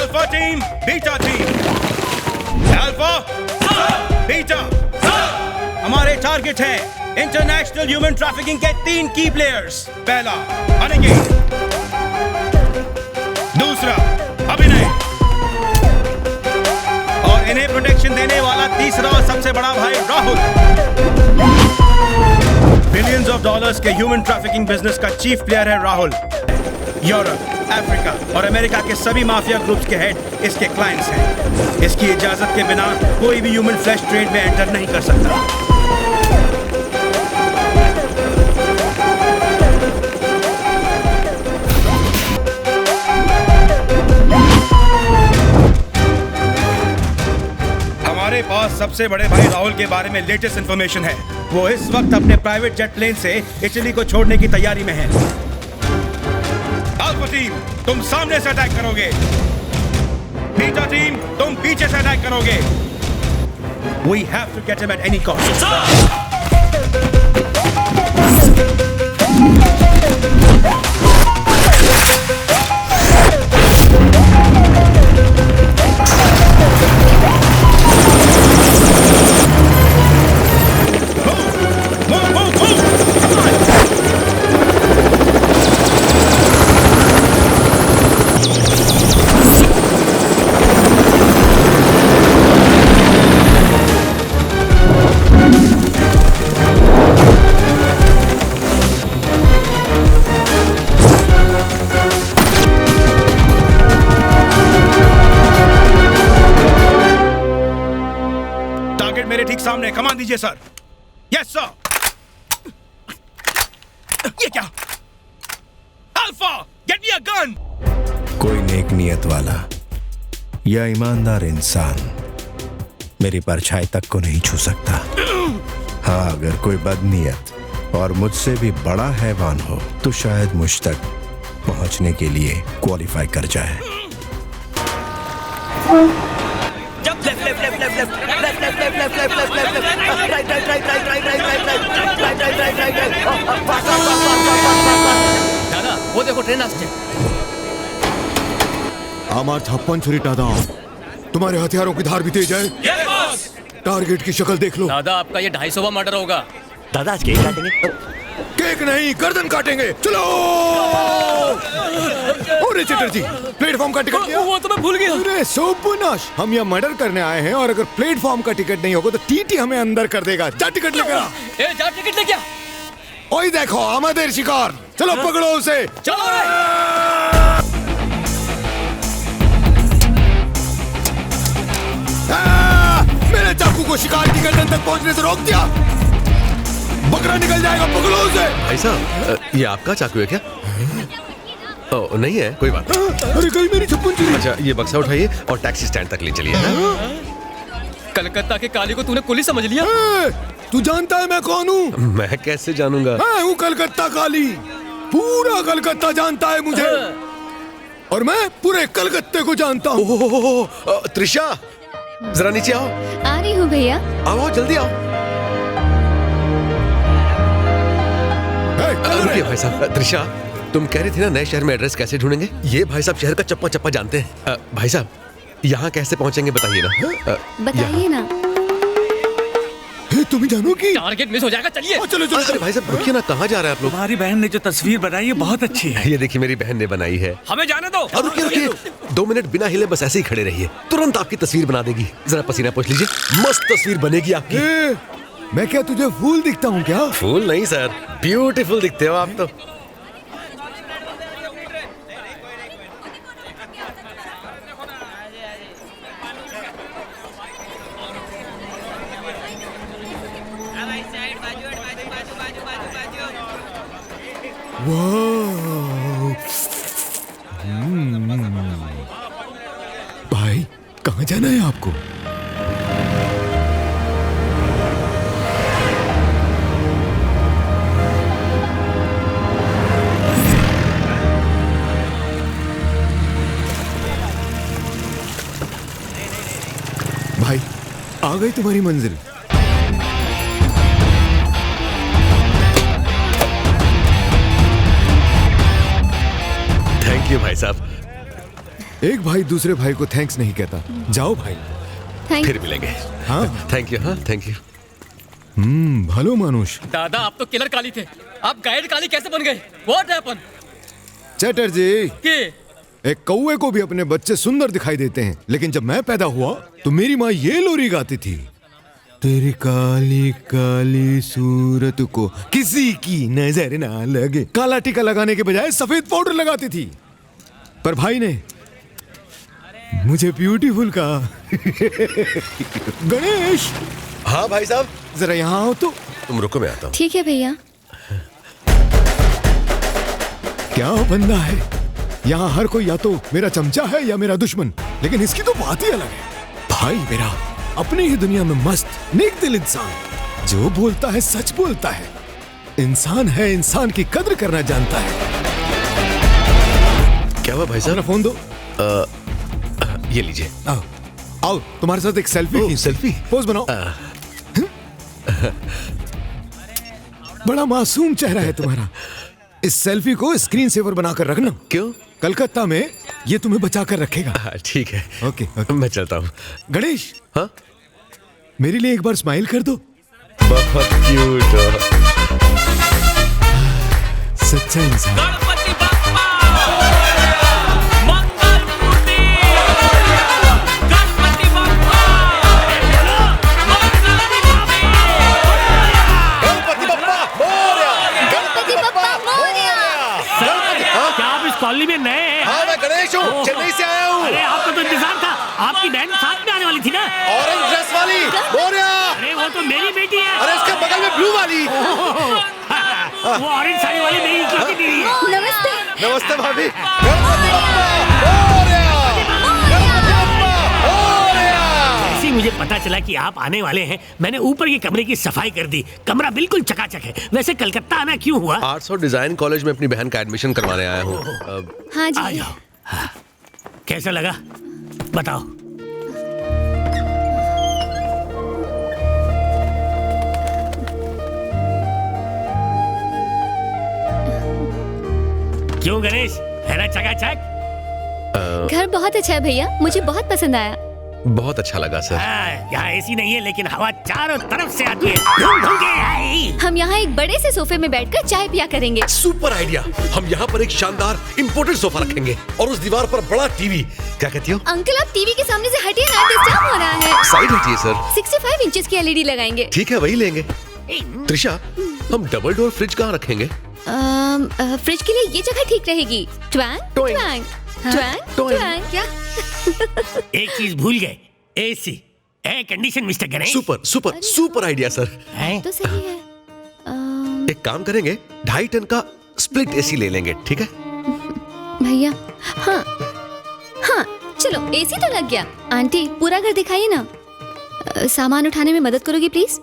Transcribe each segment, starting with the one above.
Alpha team, beta team. Alpha, beta. हमारे target है international human trafficking के 3 की प्लेयर्स। पहला अनिकेत, दूसरा अभिनय और इन्हें प्रोटेक्शन देने वाला तीसरा और सबसे बड़ा भाई राहुल। बिलियंस ऑफ डॉलर्स के ह्यूमन ट्रैफिकिंग बिजनेस का चीफ प्लेयर है राहुल। यूरोप, अफ्रीका और अमेरिका के सभी माफिया ग्रुप्स के हेड इसके क्लाइंट्स हैं। इसकी इजाजत के बिना कोई भी ह्यूमन फ्लैश ट्रेड में एंटर नहीं कर सकता। हमारे पास सबसे बड़े भाई राहुल के बारे में लेटेस्ट इंफॉर्मेशन है। वो इस वक्त अपने प्राइवेट जेट प्लेन से इटली को छोड़ने की तैयारी में है। अल्फा टीम, तुम सामने से अटैक करोगे। बीटा टीम, तुम पीछे से अटैक करोगे। We have to get him at any cost. मेरे ठीक सामने, कमान दीजिए सर। Yes sir. ये क्या? Alpha, get me a gun. कोई नेक नियत वाला या ईमानदार इंसान मेरी परछाई तक को नहीं छू सकता। हाँ, अगर कोई बदनीयत और मुझसे भी बड़ा हैवान हो तो शायद मुझ तक पहुंचने के लिए क्वालिफाई कर जाए। दादा, वो देखो ट्रेन আসছে। আমার 56 ছুরিটা দাও। तुम्हारे हथियारों की धार भी तेज है। Yes boss. टारगेट की शक्ल देख लो। दादा, आपका ये 250वां मर्डर होगा। दादा आज केक काटेंगे। केक नहीं, गर्दन काटेंगे। चलो। अरे चटर्जी, प्लेटफॉर्म का टिकट क्या? वो तो मैं भूल गया। अरे सोपनाश, हम यहाँ मर्डर करने आए हैं और अगर प्लेटफॉर्म का टिकट नहीं होगा तो टीटी हमें अंदर कर देगा। जा टिकट लेकर आ। ए, जा टिकट लेके आ। ओए देखो, हमारे शिकार। चलो पकड़ो उसे। चलो। मेरे चाकू को शिकार की गर्दन तक पहुंचने से रोक दिया। बकरा निकल जाएगा, पकड़ो उसे। भाई साहब, ये आपका चाकू है क्या? ओ, नहीं है, कोई बात। अरे कहीं मेरी 56 चुरी। अच्छा, ये बक्सा उठाइए और टैक्सी स्टैंड तक ले चलिए। कलकत्ता के काली को तूने कुली समझ लिया? तू जानता है मैं कौन हूँ? मैं कैसे जानूंगा? मैं हूँ कलकत्ता काली। पूरा कलकत्ता जानता है मुझे और मैं पूरे कलकत्ते को जानता हूँ। त्रिशा, जरा नीचे आओ। आ रही हूँ भैया। आओ, जल्दी आओ। रुकिए भाई साहब। त्रिशा, तुम कह रही थी ना नए शहर में एड्रेस कैसे ढूंढेंगे? ये भाई साहब शहर का चप्पा चप्पा जानते हैं। भाई साहब, यहाँ कैसे पहुँचेंगे बताइए ना। बताइए ना। तुम ही जानो कि टारगेट मिस हो जाएगा। चलिए। चलो चलो। अरे भाई साहब, रुकिए ना, कहाँ जा रहे हैं आप लोग? तुम्हारी बहन ने जो तस्वीर बनाई है बहुत अच्छी है। ये देखिए, मेरी बहन ने बनाई है। हमें जाने दो। और रुकिए रुकिए, 2 मिनट बिना हिले बस ऐसे ही खड़े रहिए, तुरंत आपकी तस्वीर बना देगी। जरा पसीना पोंछ लीजिए, मस्त तस्वीर बनेगी आपकी। मैं क्या तुझे फूल दिखता हूँ क्या? फूल नहीं सर, ब्यूटीफुल दिखते हो आप तो। भाई, कहाँ जाना है आपको? भाई, आ गई तुम्हारी मंजिल। थैंक यू भाई साहब। एक भाई दूसरे भाई को थैंक्स नहीं कहता। जाओ भाई। थैंक फिर मिलेंगे। हाँ थैंक यू। हाँ थैंक यू। भालो मानुष। दादा आप तो किलर काली थे, आप गाइड काली कैसे बन गए? What happen? चटर्जी, कि एक कौवे को भी अपने बच्चे सुंदर दिखाई देते हैं, लेकिन जब मैं पैदा हुआ तो मेरी माँ ये लोरी गाती थी, तेरी काली काली सूरत को किसी की नजर ना लगे। काला टीका लगाने के बजाय सफेद पाउडर लगाती थी, पर भाई ने मुझे ब्यूटीफुल कहा। गणेश, हाँ भाई साहब, जरा यहाँ आओ तो। तुम रुको, मैं आता हूँ। ठीक है भैया। क्या बंदा है, यहाँ हर कोई या तो मेरा चमचा है या मेरा दुश्मन, लेकिन इसकी तो बात ही अलग है। भाई मेरा अपनी ही दुनिया में मस्त नेक दिल इंसान, जो बोलता है सच बोलता है, इंसान है, इंसान की कद्र करना जानता है। क्या हुआ भाई अपना साहब? फोन दो। ये लीजिए। आओ आओ, तुम्हारे साथ एक सेल्फी। सेल्फी? पोज बनाओ। बड़ा मासूम चेहरा है तुम्हारा। इस सेल्फी को स्क्रीन सेवर बनाकर रखना। क्यों? कलकत्ता में ये तुम्हें बचा कर रखेगा। ठीक है। Okay okay. मैं चलता हूँ। गणेश, हाँ, मेरे लिए एक बार स्माइल कर दो। बहुत क्यूट हो। सच्चा इंसान। क्या आप इस कॉलोनी में नए हैं? हाँ, मैं गणेश हूँ, चेन्नई से आया हूँ। अरे आपका तो इंतजार था, आपकी बहन साथ में आने वाली थी ना? ऑरेंज ड्रेस वाली मोरिया। अरे वो तो मेरी बेटी है। अरे उसके बगल में ब्लू वाली। वो ऑरेंज साड़ी वाली मेरी इकलौती बीवी है। नमस्ते। नमस्ते भाभी। गणपति बप्पा मोरिया। गणपति बप्पा मोरिया। जैसे ही मुझे पता चला कि आप आने वाले हैं, मैंने ऊपर के कमरे की सफाई कर दी। कमरा बिल्कुल चकाचक है। वैसे कलकत्ता आना क्यों हुआ? आर्ट्स और डिजाइन कॉलेज में अपनी बहन का एडमिशन करवाने आया हूँ। हाँ आ जी। जाओ। हाँ। कैसा लगा बताओ? क्यों गणेश, है ना चकाचक? घर बहुत अच्छा है भैया, मुझे बहुत पसंद आया। बहुत अच्छा लगा सर। यहाँ एसी नहीं है, लेकिन हवा चारों तरफ से आती है। धूम धूम के आई। हम यहाँ एक बड़े से सोफे में बैठकर चाय पिया करेंगे। Super idea. हम यहाँ पर एक शानदार इंपोर्टेड सोफा रखेंगे और उस दीवार पर बड़ा टीवी। क्या कहती हो? अंकल आप टीवी के सामने से हटिए ना, डिस्टर्ब हो रहा है। साइड हटिए सर। 65 इंचेस की एलईडी लगाएंगे। ठीक है, वही लेंगे। त्रिशा, हम डबल डोर फ्रिज कहाँ रखेंगे? फ्रिज के लिए ये जगह ठीक रहेगी। Twang towing. Twang twang towing. Twang. क्या? एक चीज भूल गए, AC, air condition mister Ganesh. Super super super idea sir. हैं? तो सही है। एक काम करेंगे, 2.5 टन का स्प्लिट एसी ले लेंगे, ठीक है? भैया हाँ हाँ, चलो एसी तो लग गया। आंटी पूरा घर दिखाइए ना। सामान उठाने में मदद करोगी प्लीज?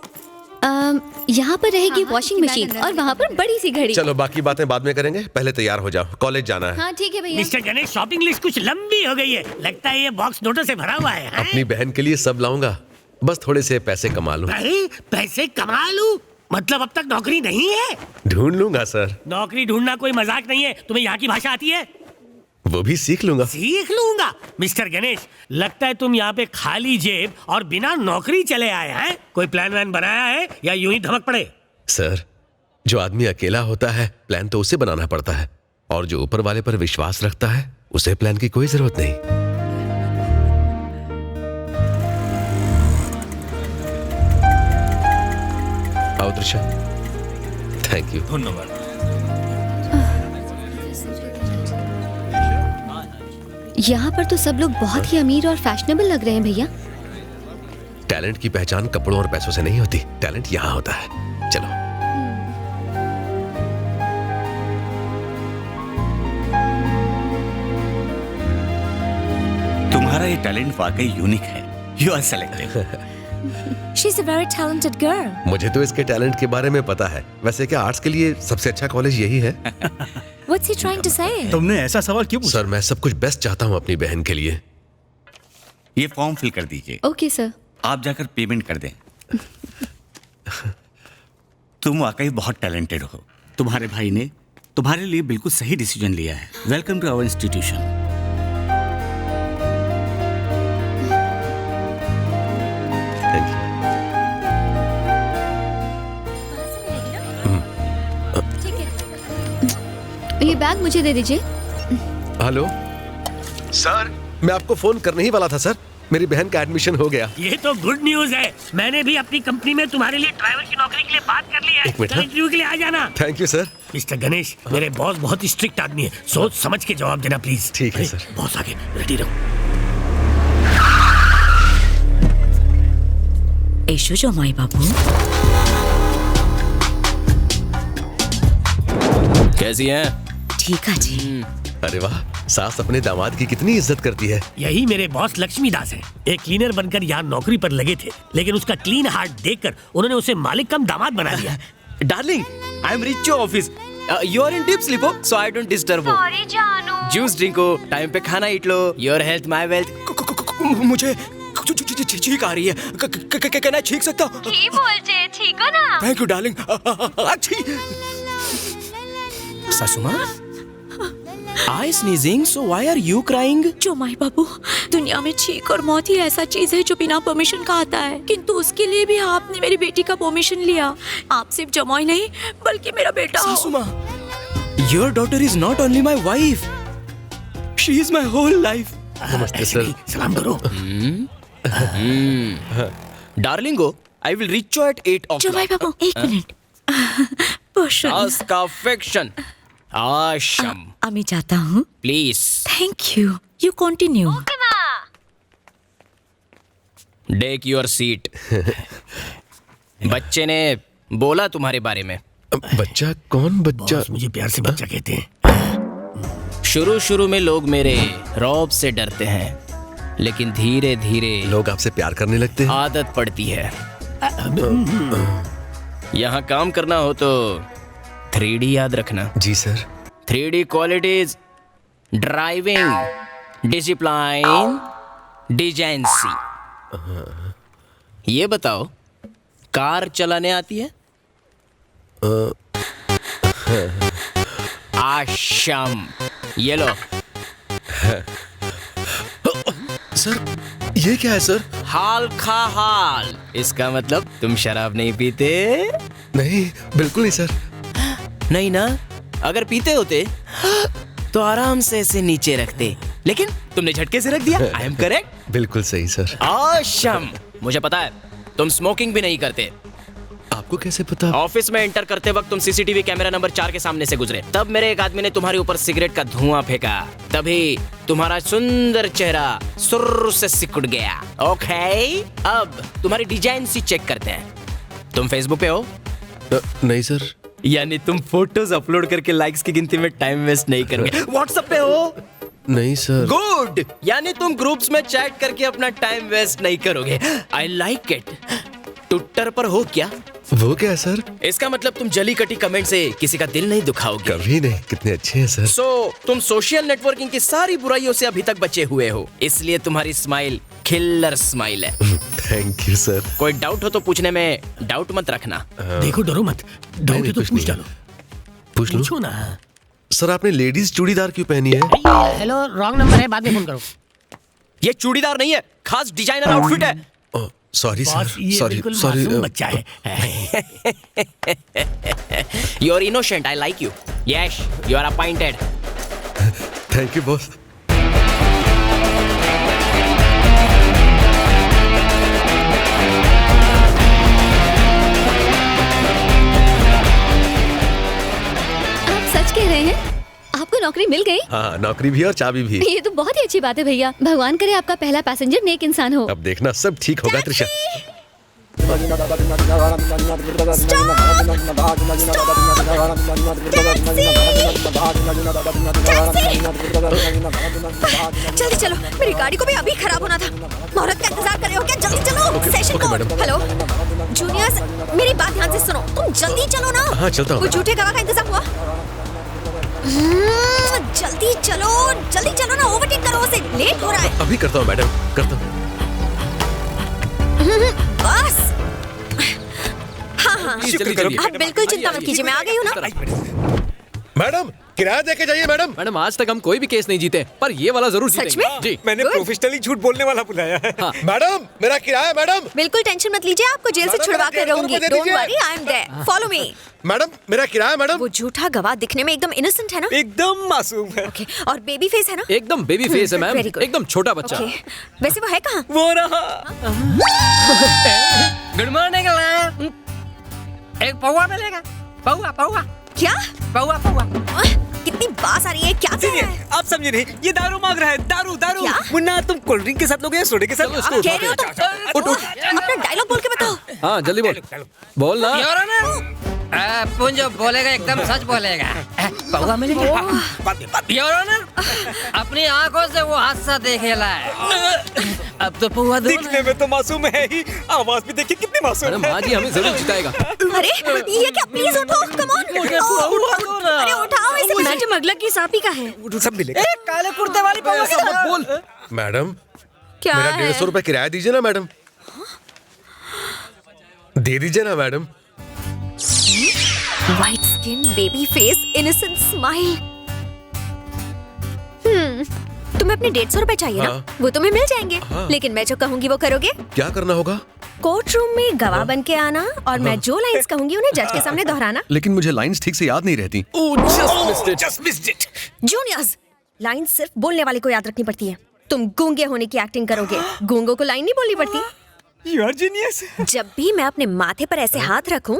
यहाँ पर रहेगी वॉशिंग मशीन और वहाँ पर बड़ी सी घड़ी। चलो बाकी बातें बाद में करेंगे, पहले तैयार हो जाओ, कॉलेज जाना है। हाँ ठीक है भैया। मिस्टर गणेश, शॉपिंग लिस्ट कुछ लंबी हो गई है। लगता है ये बॉक्स नोटों से भरा हुआ है। हैं? अपनी बहन के लिए सब लाऊंगा, बस थोड़े से पैसे कमा लूं। नहीं, पैसे कमा लूं? मतलब अब तक नौकरी नहीं है? ढूंढ लूंगा सर। नौकरी ढूंढना कोई मजाक नहीं है। तुम्हें यहाँ की भाषा आती है? वो भी सीख लूंगा। सीख लूंगा? मिस्टर गणेश, लगता है तुम यहाँ पे खाली जेब और बिना नौकरी चले आए हैं। कोई प्लान वैन बनाया है या यूं ही धमक पड़े? सर, जो आदमी अकेला होता है प्लान तो उसे बनाना पड़ता है, और जो ऊपर वाले पर विश्वास रखता है उसे प्लान की कोई जरूरत नहीं। आओ त्रिशा। Thank you. धन्यवाद। यहाँ पर तो सब लोग बहुत ही अमीर और फैशनेबल लग रहे हैं भैया। टैलेंट की पहचान कपड़ों और पैसों से नहीं होती, टैलेंट यहाँ होता है। चलो। तुम्हारा ये टैलेंट वाकई यूनिक है। You are selected. She's a very talented girl. मुझे तो इसके टैलेंट के बारे में पता है। वैसे क्या आर्ट्स के लिए सबसे अच्छा कॉलेज यही है? What's he trying to say? तुमने ऐसा सवाल क्यों पूछा? सर, मैं सब कुछ बेस्ट चाहता हूँ अपनी बहन के लिए। ये फॉर्म फिल कर दीजिए। Okay sir. आप जाकर पेमेंट कर दें। तुम वाकई बहुत टैलेंटेड हो। तुम्हारे भाई ने तुम्हारे लिए बिल्कुल सही डिसीजन लिया है। Welcome to our institution. Bag मुझे दे दीजिए। हेलो सर, मैं आपको फोन करने ही वाला था सर। मेरी बहन का एडमिशन हो गया। ये तो गुड न्यूज है। मैंने भी अपनी कंपनी में तुम्हारे लिए ड्राइवर की नौकरी के लिए बात कर ली है। एक मिनट, कल इंटरव्यू के लिए आ जाना। Thank you sir. Mister Ganesh, मेरे बॉस बहुत स्ट्रिक्ट आदमी है, सोच समझ के जवाब देना प्लीज। ठीक है सर। बॉस आगे, रेडी रहो। এসো জমাই বাবু। कैसी हैं? ঠিক আছে। अरे वाह, सास अपने दामाद की कितनी इज्जत करती है। यही मेरे बॉस लक्ष्मी दास है। एक क्लीनर बनकर यहाँ नौकरी पर लगे थे, लेकिन उसका क्लीन हार्ट देखकर उन्होंने उसे मालिक कम दामाद बना दिया। Darling, I am reach office. You are in deep sleep, so I don't disturb. Sorry जानू। जूस ड्रिंको, टाइम पे खाना ईट लो। Your health my wealth. मुझे छींक आ रही है। क्या मैं छींक सकता हूँ? কি বলছে ঠিক না? Thank you darling. अच्छी सासुमा, I sneezing, so why are you crying? জমাই বাবু, दुनिया में छींक और मौत ही ऐसा चीज है जो बिना परमिशन का आता है, किंतु उसके लिए भी आपने मेरी बेटी का परमिशन लिया। आप सिर्फ जमाई नहीं बल्कि मेरा बेटा हो। सासुमा, your daughter is not only my wife, she is my whole life. नमस्ते सर। सलाम करो। Darlingo, I will reach you at 8 o'clock. জমাই বাবু এক মিনিট বসুন। Ask affection. Asham. আমি जाता हूँ। Please. Thank you. You continue. Take your seat. बच्चे ने बोला तुम्हारे बारे में। बच्चा? कौन बच्चा? बॉस मुझे प्यार से बच्चा कहते हैं। शुरू में लोग मेरे रौब से डरते हैं, लेकिन धीरे धीरे लोग आपसे प्यार करने लगते हैं। आदत पड़ती है। यहाँ काम करना हो तो 3D याद रखना। जी sir. 3D qualities: driving, discipline, decency. ये बताओ, कार चलाने आती है? आशम। ये लो। सर, ये क्या है सर? हाल खा हाल। इसका मतलब तुम शराब नहीं पीते? नहीं, बिल्कुल नहीं सर। नहीं ना? अगर पीते होते तो आराम से इसे नीचे रखते, लेकिन तुमने झटके से रख दिया। I am correct? बिल्कुल सही सर। आशम। मुझे पता है तुम स्मोकिंग भी नहीं करते। आपको कैसे पता? ऑफिस में एंटर करते वक्त तुम सीसीटीवी कैमरा नंबर 4 के सामने से गुजरे, तब मेरे एक आदमी ने तुम्हारे ऊपर सिगरेट का धुआं फेंका, तभी तुम्हारा सुंदर चेहरा सुर्र से सिकुड़ गया। ओके, अब तुम्हारी डिजाइन सी चेक करते हैं। तुम फेसबुक पे हो? नहीं सर। यानी तुम फोटोज अपलोड करके लाइक्स की गिनती में टाइम वेस्ट नहीं करोगे। व्हाट्सएप पे हो? नहीं सर। गुड, यानी तुम ग्रुप्स में चैट करके अपना टाइम वेस्ट नहीं करोगे। I like it. ट्विटर पर हो क्या? वो क्या है सर? इसका मतलब तुम जली कटी कमेंट से किसी का दिल नहीं दुखाओगे। कभी नहीं। कितने अच्छे हैं सर। तुम सोशल नेटवर्किंग की सारी बुराइयों से अभी तक बचे हुए हो, इसलिए तुम्हारी स्माइल किलर स्माइल है। Thank you sir. कोई डाउट हो तो पूछने में डाउट मत रखना। देखो, डरो मत। डाउट है तो कुछ पूछ नहीं। डालो। पूछ लो। पूछो ना। सर, आपने लेडीज चूड़ीदार क्यों पहनी है? हेलो, रॉन्ग नंबर है, बाद में फोन करो। ये चूड़ीदार नहीं है, खास डिजाइनर आउटफिट है। Sorry sir. बॉस, ये सॉरी बिल्कुल सॉरी। मासूम बच्चा है। You are innocent. I like you. Yes, you are appointed. Thank you boss. आप सच कह रहे हैं? आपको नौकरी मिल गई? हाँ, नौकरी भी और चाबी भी। ये तो बहुत ही अच्छी बात है भैया। भगवान करे आपका पहला पैसेंजर नेक इंसान हो। अब देखना सब ठीक होगा त्रिशा। जल्दी चलो, मेरी गाड़ी को भी अभी खराब होना था। मुहूर्त का इंतजार कर रहे हो क्या? जल्दी चलो। Session okay, madam. Hello juniors, मेरी बात ध्यान से सुनो। तुम जल्दी चलो ना। हाँ, चलता हूँ। कोई झूठे गवाह का इंतजाम हुआ? जल्दी चलो ना, ओवरटेक करो उसे, लेट हो रहा है। अभी करता हूँ मैडम, करता हूँ। बस। हाँ, शुक्र करो। आप बिल्कुल चिंता मत कीजिए, मैं आ गई हूँ ना। मैडम, किराया दे के जाइए मैडम। मैडम आज तक हम कोई भी केस नहीं जीते, पर ये वाला जरूर सच जीतेंगे। में? जी मैंने प्रोफेशनली झूठ बोलने वाला बुलाया है। हाँ। मैडम मेरा किराया मैडम। बिल्कुल टेंशन मत लीजिए, आपको जेल से मैडम, छुड़वा मेरा कर रहूंगी। 150 रुपए दे डोंट दीजिए। Worry, I am there, follow me. Madam मेरा किराया मैडम। वो झूठा गवाह दिखने में एकदम इनोसेंट है ना? एकदम मासूम है। ओके, और बेबी फेस है ना? एकदम बेबी फेस है मैम, Very good. एकदम छोटा बच्चा। ओके, वैसे वो है कहाँ? वो रहा। Good morning. एक पौवा मिलेगा? पौवा पौवा क्या? पौवा पौवा। कितनी बास आ रही है, क्या कर रहा है? आप समझे नहीं, ये दारू मांग रहा है। दारू दारू। क्या? मुन्ना तुम कोल्ड ड्रिंक के साथ लोगे या सोडे के साथ? आप कह रहे हो तुम? अपना डायलॉग बोल के बताओ। हाँ जल्दी बोल, बोल ना। योर ऑनर, पुंज बोलेगा एकदम सच बोलेगा। पौवा मिलेगा? योर ऑनर, अपनी आंखों से वो हादसा देखेला है। अब तो पौवा दो। दिखने में तो मासूम है ही, आवाज भी देखिए कितनी मासूम मैडम है। आज ही हमें जरूर जिताएगा। अरे ये क्या, प्लीज उठो, कम ऑन। अरे उठाओ इसे। मैडम अगला केस आप ही का है। सब मिलेगा। काले कुर्ते वाली पौवा ऐसा मत बोल। मैडम क्या मेरा है? 150 रुपए किराया दीजिए ना मैडम। दे दीजिए ना madam. White skin, baby face, innocent smile. तुम्हें अपने 150 रुपए चाहिए ना? हाँ। वो तुम्हें मिल जाएंगे। हाँ। लेकिन मैं जो कहूंगी वो करोगे? क्या करना होगा? कोर्ट रूम में गवाह बन के आना और मैं जो लाइंस कहूंगी उन्हें जज के सामने दोहराना। लेकिन मुझे लाइंस ठीक से याद नहीं रहती। Just missed it. Juniors, line सिर्फ बोलने वाले को याद रखनी पड़ती है। तुम गूंगे होने की एक्टिंग करोगे, गूंगों को लाइन नहीं बोलनी पड़ती। You are genius. जब भी मैं अपने माथे पर ऐसे हाथ रखूं,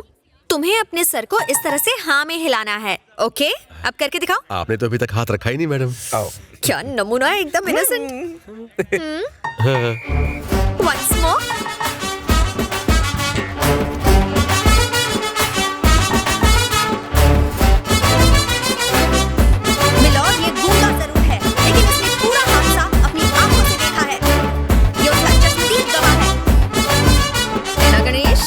तुम्हें अपने सर को इस तरह से हाँ में हिलाना है। ओके, अब करके दिखाओ। आपने तो अभी तक हाथ रखा ही नहीं मैडम। क्या नमूना है, एकदम इनोसेंट। Once more. मिलॉर्ड, ये गूंगा जरूर है, लेकिन इसने पूरा हादसा अपनी आंखों से देखा है। ये उसका चश्मदीद गवाह है। है ना गणेश?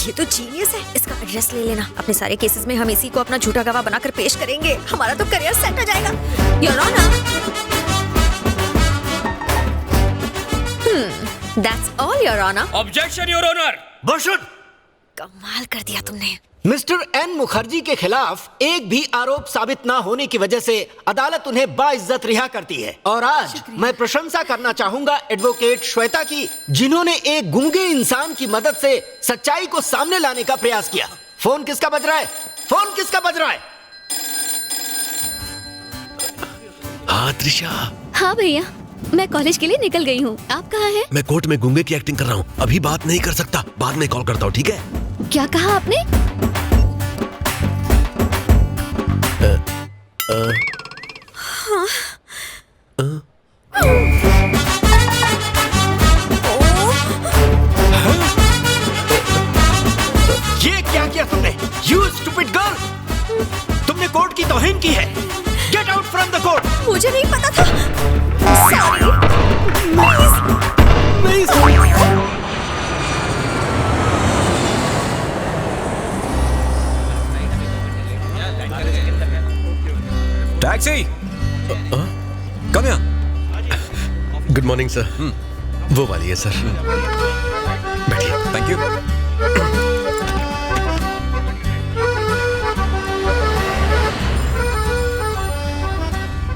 ये तो जीनियस है। इसका एड्रेस ले लेना। अपने सारे केसेस में हम इसी को अपना झूठा गवाह बनाकर पेश करेंगे। हमारा तो करियर सेट हो जाएगा। Your honour, that's all your honour. Objection, Your Honor. बर्षद, कमाल कर दिया तुमने। मिस्टर एन मुखर्जी के खिलाफ एक भी आरोप साबित ना होने की वजह से अदालत उन्हें बाइज्जत रिहा करती है। और आज मैं प्रशंसा करना चाहूंगा एडवोकेट श्वेता की, जिन्होंने एक गूंगे इंसान की मदद से सच्चाई को सामने लाने का प्रयास किया। फोन किसका बज रहा है? फोन किसका बज रहा है? हाँ त्रिशा, हाँ भैया, मैं कॉलेज के लिए निकल गई हूँ। आप कहाँ हैं? मैं कोर्ट में गूंगे की एक्टिंग कर रहा हूँ। अभी बात नहीं कर सकता, बाद में कॉल करता हूँ, ठीक है? क्या कहा आपने? ये क्या किया तुमने? You stupid girl! तुमने कोर्ट की तौहीन की है। Get out from the court! मुझे नहीं पता था। Sorry. Please. टैक्सी, कम यहाँ। Good morning sir. वो वाली है सर। बैठिए। Thank you.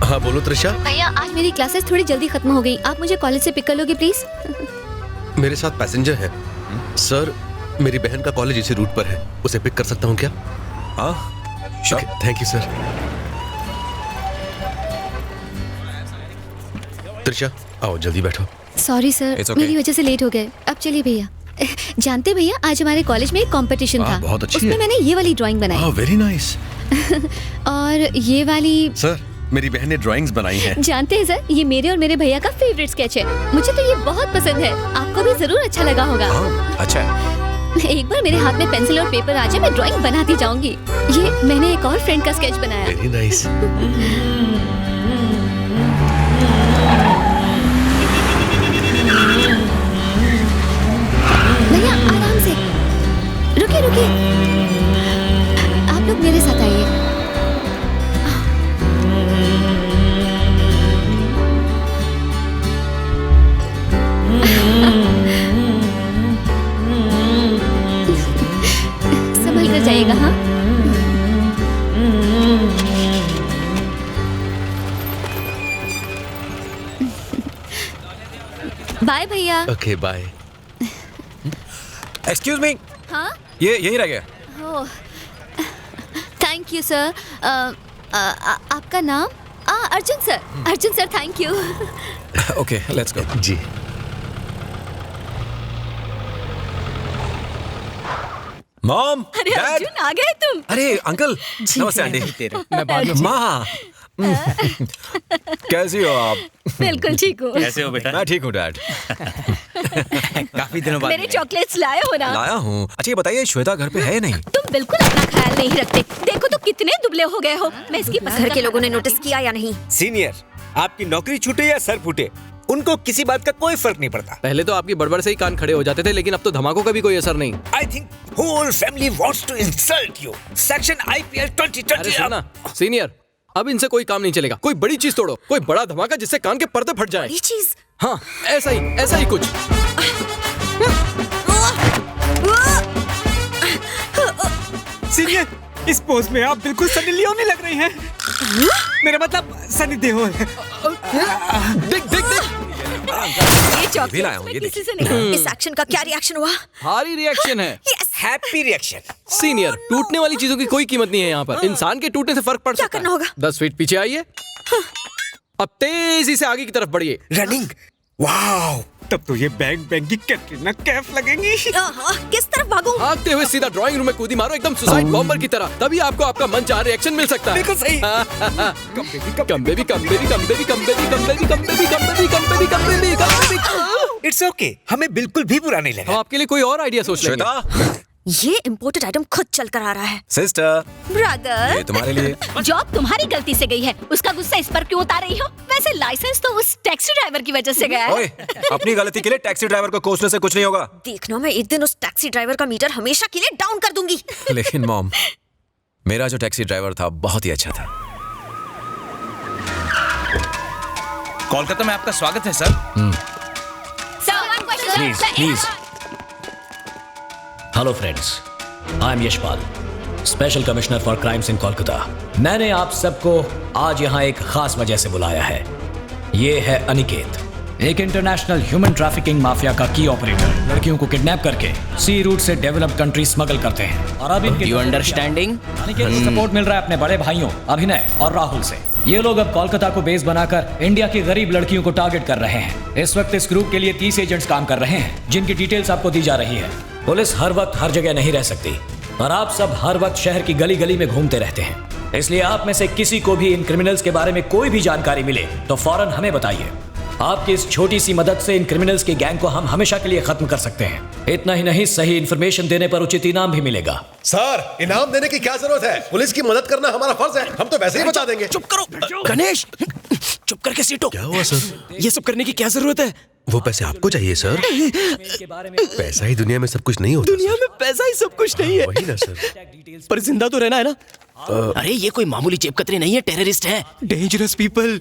हाँ बोलो त्रिशा। भैया, आज मेरी क्लासेस थोड़ी जल्दी खत्म हो गई। आप मुझे कॉलेज से पिक कर लोगे प्लीज? मेरे साथ पैसेंजर है सर। मेरी बहन का कॉलेज इसी रूट पर है, उसे पिक कर सकता हूँ क्या? हाँ थैंक यू सर। त्रिशा आओ, जल्दी बैठो। Sorry sir, It's okay. मेरी वजह से लेट हो गए। अब चलिए भैया। जानते भैया, आज हमारे कॉलेज में एक कंपटीशन था। बहुत अच्छी उसमें है। मैंने ये वाली ड्राइंग बनाई वेरी नाइस। और ये वाली। सर मेरी बहन ने ड्राइंग्स बनाई हैं। जानते हैं सर, ये मेरे और मेरे भैया का फेवरेट स्केच है। मुझे तो ये बहुत पसंद है। आपको भी जरूर अच्छा लगा होगा। अच्छा है। एक बार मेरे हाथ में पेंसिल और पेपर आ जाए, मैं ड्राइंग बनाती जाऊंगी। ये मैंने एक और फ्रेंड का स्केच बनाया। Very nice. भैया आराम से, रुकिए रुकिए, आप लोग मेरे साथ आइए। संभल कर जाइएगा। हाँ बाय भैया। Okay bye. एक्सक्यूज मी, हाँ? ये यहीं रह गया। Oh, thank you sir. आपका नाम? Arjun sir. Arjun sir, thank you. Okay, let's go. जी। मॉम, अरे डैड। अर्जुन, आ गए तुम? अरे अंकल, नमस्ते आंटी। मैं बाद में माँ, कैसी हो आप? बिल्कुल ठीक हूँ। कैसे हो बेटा? मैं ठीक हूँ डैड। काफी दिनों बाद मेरे चॉकलेट्स लाए हो ना? लाया हूँ। अच्छा ये बताइए, श्वेता घर पे है नहीं? तुम बिल्कुल अपना ख्याल नहीं रखते। देखो तो कितने दुबले हो गए हो। मैं इसकी घर के लोगों ने नोटिस किया या नहीं? सीनियर, आपकी नौकरी छूटे या सर फूटे, उनको किसी बात का कोई फर्क नहीं पड़ता। पहले तो आपकी बड़बड़ से ही कान खड़े हो जाते थे, लेकिन अब तो धमाकों का भी कोई असर नहीं। I think whole family wants to insult you. Section IPL 2020। अरे सुनना सीनियर, अब इनसे कोई काम नहीं चलेगा। कोई बड़ी चीज तोड़ो, कोई बड़ा धमाका जिससे कान के पर्दे फट जाए। बड़ी चीज? हाँ, ऐसा ही कुछ। सीनियर, इस पोज में आप बिल्कुल सनी लियोनी लग रही हैं। मेरा मतलब सनी देओल। देख ये चॉकलेट्स में किसी से नहीं। इस एक्शन का क्या रिएक्शन हुआ? भारी रिएक्शन है। Happy reaction. सीनियर, टूटने वाली चीजों की कोई कीमत नहीं है यहाँ पर। इंसान के टूटने से फर्क पड़ सकता है। क्या करना होगा? 10 फीट पीछे आइए। अब तेजी से आगे की तरफ बढ़िए। रनिंग। वाओ, तब तो ये बैंग बैंग की कैटरीना कैफ लगेंगी। किस तरफ भागूं? भागते हुए सीधा ड्राइंग रूम में कूदी मारो, एकदम सुसाइड बॉम्बर की तरह। तभी आपको आपका मन चाह रिएक्शन मिल सकता है। बिल्कुल सही। इट्स ओके, हमें बिल्कुल भी बुरा नहीं लगा। आपके लिए कोई और आइडिया सोच लेंगे। ये इम्पोर्टेड आइटम खुद चल कर आ रहा है। सिस्टर, ब्रदर, ये तुम्हारे लिए। जॉब तुम्हारी गलती से गई है, उसका गुस्सा इस पर क्यों उतार रही हो? वैसे लाइसेंस तो उस टैक्सी ड्राइवर की वजह से गया है। ओए, अपनी गलती के लिए टैक्सी ड्राइवर को कोसने से कुछ नहीं होगा। देखना, मैं एक दिन उस टैक्सी ड्राइवर का मीटर हमेशा के लिए डाउन कर दूंगी। लेकिन मॉम, मेरा जो टैक्सी ड्राइवर था बहुत ही अच्छा था। कोलकाता में आपका स्वागत है sir. Please. Hello friends, I am Yashpal, special commissioner for crimes इन कोलकाता। मैंने आप सबको आज यहाँ एक खास वजह से बुलाया है। ये है अनिकेत, एक इंटरनेशनल ह्यूमन ट्रैफिकिंग माफिया का की ऑपरेटर। लड़कियों को किडनैप करके सी रूट से डेवलप्ड कंट्री स्मगल करते हैं। और अब इनके अंडरस्टैंडिंग अनिकेत को सपोर्ट मिल रहा है अपने बड़े भाइयों अभिनय और राहुल से। ये लोग अब कोलकाता को बेस बनाकर इंडिया की गरीब लड़कियों को टारगेट कर रहे हैं। इस वक्त इस ग्रुप के लिए 30 एजेंट्स काम कर रहे हैं, जिनकी डिटेल्स आपको दी जा रही है। पुलिस हर वक्त हर जगह नहीं रह सकती और आप सब हर वक्त शहर की गली गली में घूमते रहते हैं। इसलिए आप में से किसी को भी इन क्रिमिनल्स के बारे में कोई भी जानकारी मिले तो फौरन हमें बताइए। आपकी इस छोटी सी मदद से इन क्रिमिनल्स के गैंग को हम हमेशा के लिए खत्म कर सकते हैं। इतना ही नहीं, सही इन्फॉर्मेशन देने पर उचित इनाम भी मिलेगा। सर, इनाम देने की क्या जरूरत है? पुलिस की मदद करना हमारा फर्ज है। हम तो वैसे ही बचा देंगे। चुप करो गणेश, चुप करके सीटो। क्या हुआ सर? ये सब करने की क्या जरूरत है? वो पैसे आपको चाहिए सर। पैसा ही दुनिया में सब कुछ नहीं होता। दुनिया में पैसा ही सब कुछ नहीं है। वही ना सर, पर जिंदा तो रहना है ना। अरे ये कोई मामूली जेबकतरी नहीं है, टेररिस्ट है। Dangerous people.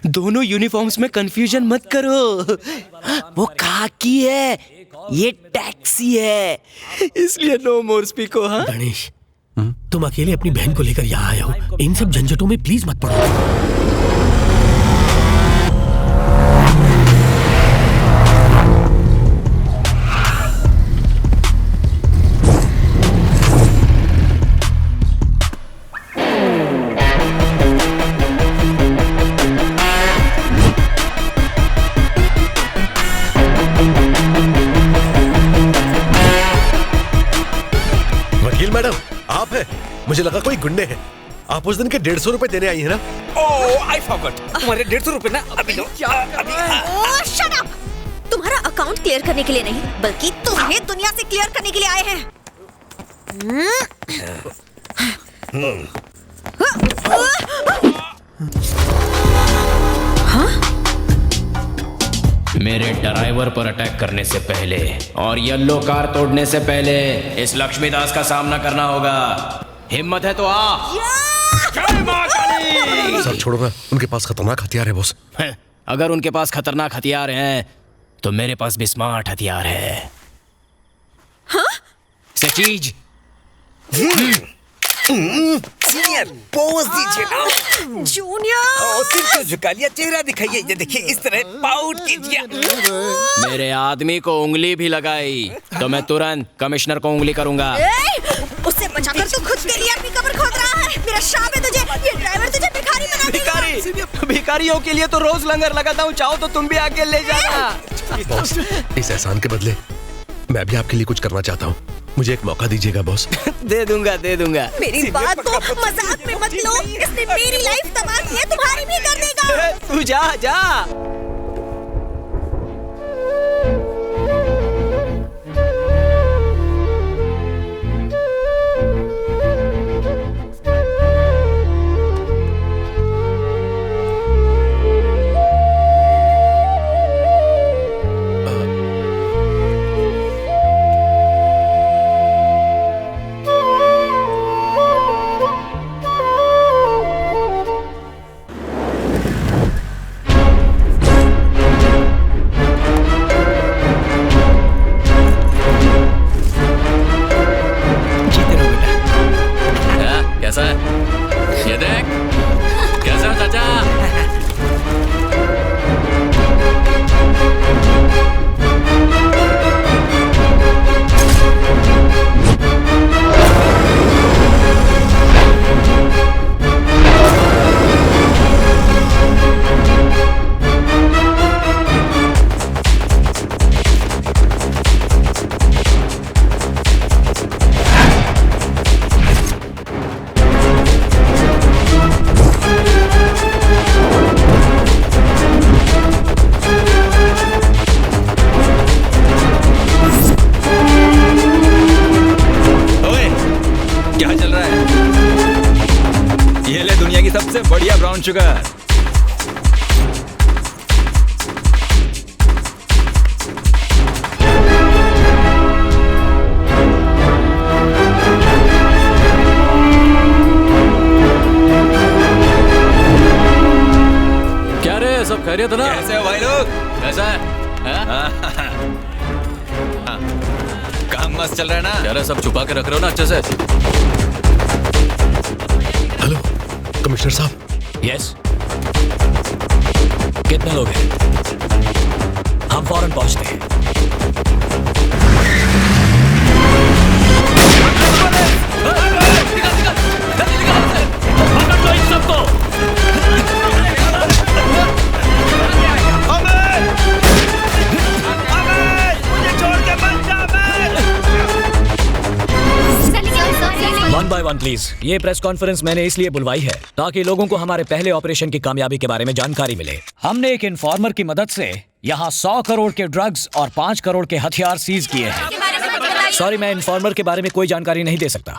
दोनों यूनिफॉर्म्स में कंफ्यूजन मत करो। वो खाकी है, ये टैक्सी है, इसलिए नो मोर स्पीको। हाँ गणेश, तुम अकेले अपनी बहन को लेकर यहाँ आए हो। इन सब झंझटों में प्लीज मत पड़ो। मैडम, आप हैं? मुझे लगा कोई गुंडे हैं। आप उस दिन के 150 रुपए देने आई है ना? ओह, आई फॉरगॉट। तुम्हारे 150 रुपए ना अभी लो। ओह, शट अप! तुम्हारा अकाउंट क्लियर करने के लिए नहीं, बल्कि तुम्हें दुनिया से क्लियर करने के लिए आए हैं। मेरे ड्राइवर पर अटैक करने से पहले और येलो कार तोड़ने से पहले इस लक्ष्मीदास का सामना करना होगा। हिम्मत है तो आ। जय मां काली। सर छोड़ो ना, उनके पास खतरनाक हथियार है बॉस। अगर उनके पास खतरनाक हथियार हैं तो मेरे पास भी स्मार्ट हथियार है। हाँ? सचीज। सीनियर पोज दीजिए ना। जूनियर सिर को झुका लिया, चेहरा दिखाइए, ये देखिए इस तरह पाउट कीजिए। मेरे आदमी को उंगली भी लगाई तो मैं तुरंत कमिश्नर को उंगली करूंगा। उससे बचाकर तू खुद के लिए अपनी कब्र खोद रहा है। मेरा शाप है तुझे, ये ड्राइवर तुझे भिखारी बना देगा। भिखारियों के लिए तो रोज लंगर लगाता हूँ, चाहो तो तुम भी आके ले जाना। बॉस, इस एहसान के बदले मैं भी आपके लिए कुछ करना चाहता हूँ। मुझे एक मौका दीजिएगा बॉस। दे दूंगा। मेरी बात को मजाक में मत लो। इसने मेरी लाइफ तबाह की है, तुम्हारी भी कर देगा। तू जा। कैसा है? ये देख कैसा है चाचा? सबसे बढ़िया ब्राउन शुगर। क्या रे, सब खैरियत ना? कैसे हो भाई लोग? कैसा है? काम मस्त चल रहा है ना? क्या रे, सब छुपा के रख रहे हो ना अच्छे से? हेलो कमिश्नर साहब। यस, कितने लोग हैं? हम फौरन पहुंचते हैं। One by one please. ये प्रेस कॉन्फ्रेंस मैंने इसलिए बुलवाई है ताकि लोगों को हमारे पहले ऑपरेशन की कामयाबी के बारे में जानकारी मिले। हमने एक इन्फॉर्मर की मदद से यहाँ 100 करोड़ के ड्रग्स और 5 करोड़ के हथियार सीज किए हैं। सॉरी, मैं इन्फॉर्मर के बारे में कोई जानकारी नहीं दे सकता,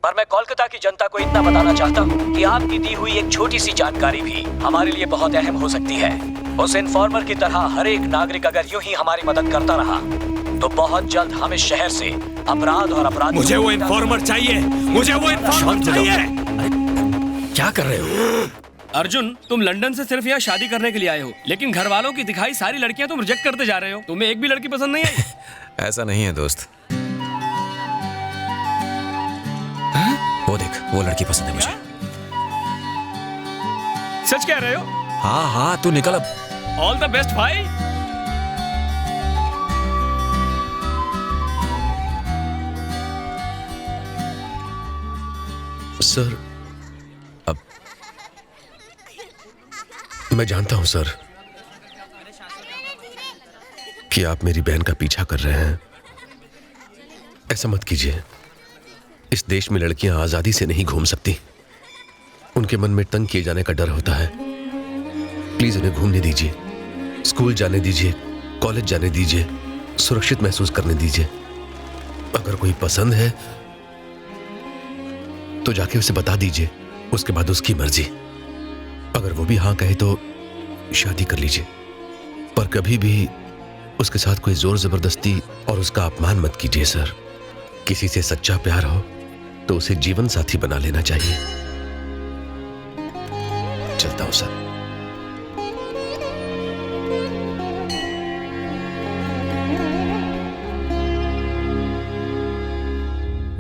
पर मैं कोलकाता की जनता को इतना बताना चाहता हूँ कि आपकी दी हुई एक छोटी सी जानकारी भी हमारे लिए बहुत अहम हो सकती है। उस इन्फॉर्मर की तरह हर एक नागरिक अगर यूं ही हमारी मदद करता रहा तो बहुत जल्द हम इस शहर से अपराध और अपराध। मुझे वो इन्फॉर्मर चाहिए, मुझे वो इन्फॉर्मर चाहिए। क्या कर रहे हो अर्जुन? तुम लंदन से सिर्फ यहाँ शादी करने के लिए आए हो, लेकिन घर वालों की दिखाई सारी लड़कियां तुम रिजेक्ट करते जा रहे हो। तुम्हें एक भी लड़की पसंद नहीं आई? ऐसा नहीं है दोस्त। वो देख, वो लड़की पसंद है मुझे। सच कह रहे हो? हाँ हाँ, तू निकल अब। ऑल द बेस्ट भाई। सर, अब मैं जानता हूं सर कि आप मेरी बहन का पीछा कर रहे हैं। ऐसा मत कीजिए। इस देश में लड़कियां आजादी से नहीं घूम सकती। उनके मन में तंग किए जाने का डर होता है। प्लीज उन्हें घूमने दीजिए, स्कूल जाने दीजिए, कॉलेज जाने दीजिए, सुरक्षित महसूस करने दीजिए। अगर कोई पसंद है तो जाके उसे बता दीजिए, उसके बाद उसकी मर्जी। अगर वो भी हाँ कहे तो शादी कर लीजिए, पर कभी भी उसके साथ कोई जोर जबरदस्ती और उसका अपमान मत कीजिए सर। किसी से सच्चा प्यार हो तो उसे जीवन साथी बना लेना चाहिए। चलता हूं सर।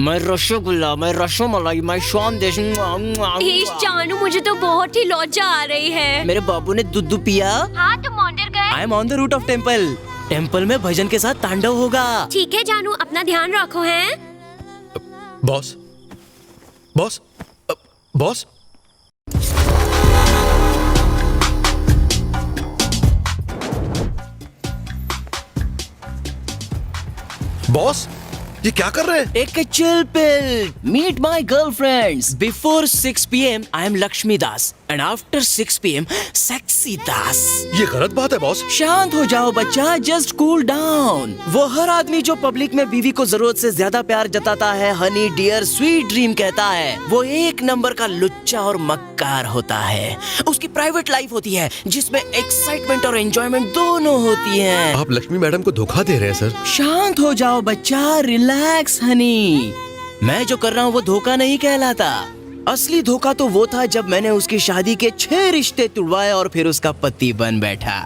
मैं रसगुल्ला, मैं रसमलाई, मैं स्वादिष्ट। जानू, मुझे तो बहुत ही लज्जा आ रही है। मेरे बाबू ने दूध पिया। हाँ, तुम मंदिर गए? I am on the route of temple. Temple में भजन के साथ तांडव होगा। ठीक है जानू, अपना ध्यान रखो। हैं बॉस, बॉस, बॉस। बॉस, ये क्या कर रहे हैं? एक chill pill. Meet my girlfriends. Before 6 PM I am Lakshmi Das and after 6 PM sexy Das. ये गलत बात है बॉस। शांत हो जाओ बच्चा, जस्ट कूल डाउन। वो हर आदमी जो पब्लिक में बीवी को जरूरत से ज्यादा प्यार जताता है, हनी डियर स्वीट ड्रीम कहता है, वो एक नंबर का लुच्चा और मक्कार होता है। उसकी प्राइवेट लाइफ होती है जिसमें एक्साइटमेंट और एंजॉयमेंट दोनों होती है। आप लक्ष्मी मैडम को धोखा दे रहे हैं सर। शांत हो जाओ बच्चा, रिलैक्स हनी। मैं जो कर रहा हूँ वो धोखा नहीं कहलाता। असली धोखा तो वो था जब मैंने उसकी शादी के 6 रिश्ते तुड़वाए और फिर उसका पति बन बैठा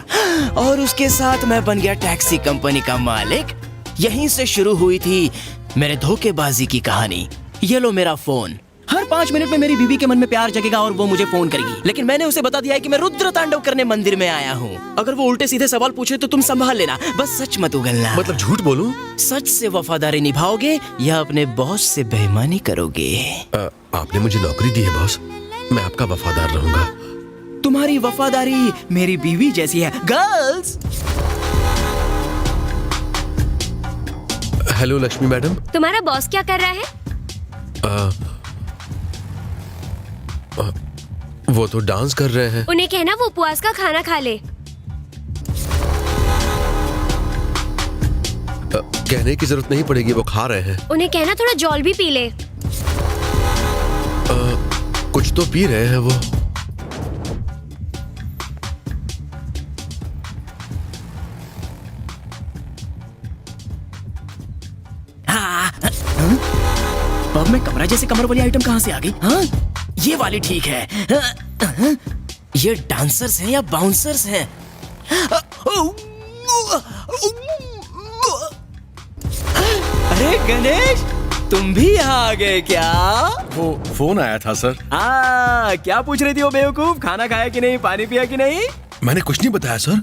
और उसके साथ मैं बन गया टैक्सी कंपनी का मालिक। यहीं से शुरू हुई थी मेरे धोखेबाजी की कहानी। ये लो मेरा फोन। हर 5 मिनट में मेरी बीवी के मन में प्यार जगेगा और वो मुझे फोन करेगी, लेकिन मैंने उसे बता दिया है कि मैं रुद्र तांडव करने मंदिर में आया हूँ। अगर वो उल्टे सीधे सवाल पूछे तो तुम संभाल लेना, बस सच मत उगलना। मतलब झूठ बोलूं? सच से वफादारी निभाओगे या अपने बॉस से बेईमानी करोगे? आपने मुझे नौकरी दी है बॉस, मैं आपका वफादार रहूंगा। तुम्हारी वफादारी मेरी बीवी जैसी है। गर्ल्स। Hello Lakshmi madam. तुम्हारा बॉस क्या कर रहा है? वो तो डांस कर रहे हैं। उन्हें कहना वो उपवास का खाना खा ले। कहने की जरूरत नहीं पड़ेगी, वो खा रहे हैं। उन्हें कहना थोड़ा जॉल भी पी ले। कुछ तो पी रहे हैं वो। पब में कमरा जैसे कमर वाली आइटम कहाँ से आ गई? हाँ, ये वाली ठीक है। ये डांसर्स हैं या बाउंसर्स हैं? अरे गणेश, तुम भी यहाँ आ गए क्या? वो फोन आया था सर। क्या पूछ रही थी वो बेवकूफ? खाना खाया कि नहीं, पानी पिया कि नहीं? मैंने कुछ नहीं बताया सर।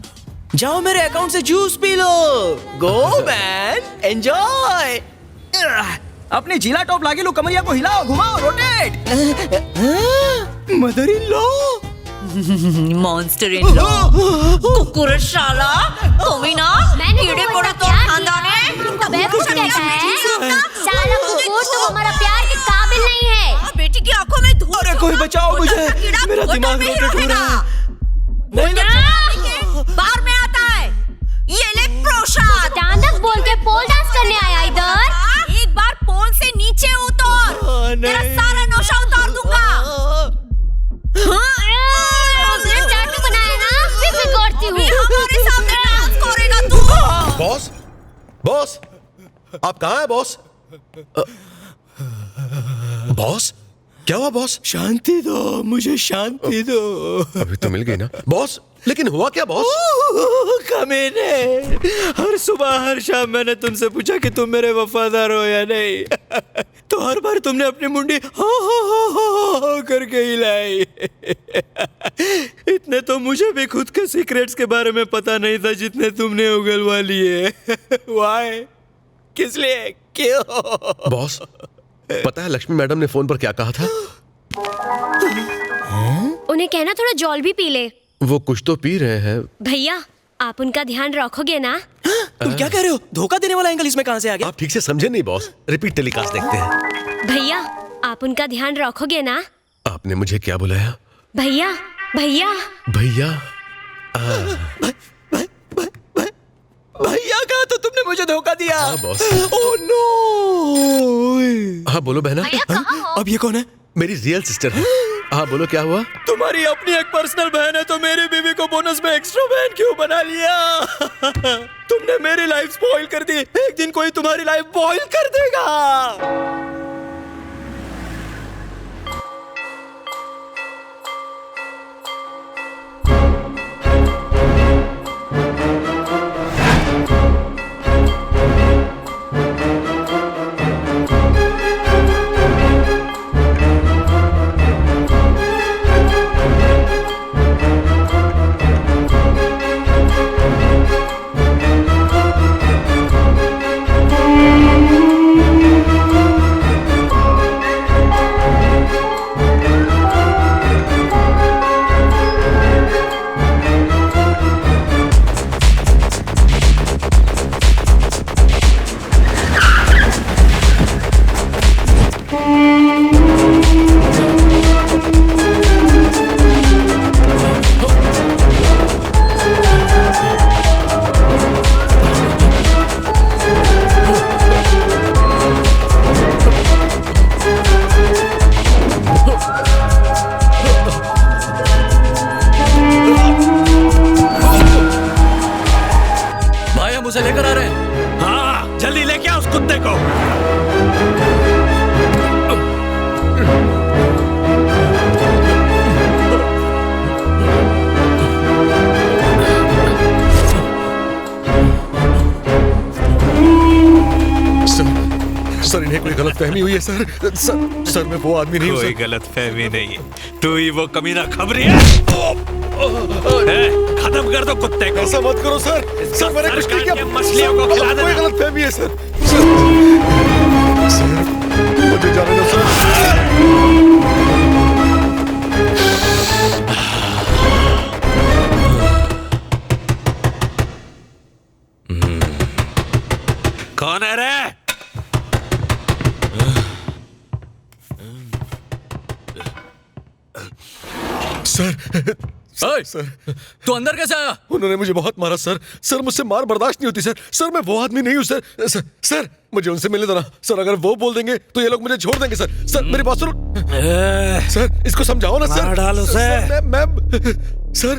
जाओ मेरे अकाउंट से जूस पी लो। Go man, enjoy. अपनी जिला टॉप लागे लो, कमरिया को हिलाओ, घुमाओ, rotate. Mother in law, monster in law, कुकुर शाला, तुम ही ना कीड़े पड़े तो खानदान है। बेवकूफ कहता है साला कुकुर, तुम हमारा प्यार के काबिल नहीं है। बेटी की आंखों में धूल। अरे कोई बचाओ मुझे, मेरा दिमाग रोटेट हो रहा है। बाहर में आता है। ये ले प्रसाद। स्टैंड अप बोल के पोल डांस करने आया इधर। एक बार पोल से नीचे उतर, तेरा सारा नशा उतार दूंगा। उसने टैटू बनाया ना, फिर बिगड़ती हूँ। हमारे सामने डांस करेगा तू। बॉस, बॉस, आप कहाँ हैं बॉस? बॉस, क्या हुआ बॉस? शांति दो, मुझे शांति दो। अभी तो मिल गई ना बॉस, लेकिन हुआ क्या बॉस? कमीने, हर सुबह हर शाम मैंने तुमसे पूछा कि तुम मेरे वफादार हो या नहीं, तो हर बार तुमने अपनी मुंडी हो करके हिलाई। इतने तो मुझे भी खुद के सीक्रेट्स के बारे में पता नहीं था जितने तुमने उगलवा लिए। वाई? किस लिए? क्यों? बॉस, पता है लक्ष्मी मैडम ने फोन पर क्या कहा था? उन्हें कहना थोड़ा जॉल भी पी ले। वो कुछ तो पी रहे हैं। भैया, आप उनका ध्यान रखोगे ना? तुम क्या कह रहे हो? धोखा देने वाला एंगल इसमें कहाँ से आ गया? आप ठीक से समझे नहीं बॉस, रिपीट टेलीकास्ट देखते हैं। भैया, आप उनका ध्यान रखोगे ना? आपने मुझे क्या बुलाया? भैया, भैया, भैया। भैया कहा तो तुमने मुझे धोखा दिया। हाँ बॉस। Oh no. हाँ बोलो बहना। अब ये कौन है? मेरी रियल सिस्टर है। हाँ बोलो क्या हुआ? तुम्हारी अपनी एक पर्सनल बहन है तो मेरी बीवी को बोनस में एक्स्ट्रा बहन क्यों बना लिया? तुमने मेरी लाइफ स्पॉइल कर दी। एक दिन कोई तुम्हारी लाइफ बॉइल कर देगा। इन्हें कोई गलतफहमी हुई है सर। सर मैं वो आदमी नहीं हूँ। कोई गलतफहमी नहीं है, तू ही वो कमीना खबरी है। खत्म कर दो कुत्ते को। ऐसा मत करो सर। सर मैंने कुछ नहीं किया। मछलियों को खिला देना। कोई गलतफहमी है सर। सर मुझे जाने दो सर। कौन है रे? सर तू अंदर कैसे आया? उन्होंने मुझे बहुत मारा सर। सर मुझसे मार बर्दाश्त नहीं होती सर। सर मैं वो आदमी नहीं हूँ सर। सर मुझे उनसे मिलने देना सर। अगर वो बोल देंगे तो ये लोग मुझे छोड़ देंगे सर। सर मेरी बात सुनो सर। इसको समझाओ ना सर। मार डालो सर। मैं सर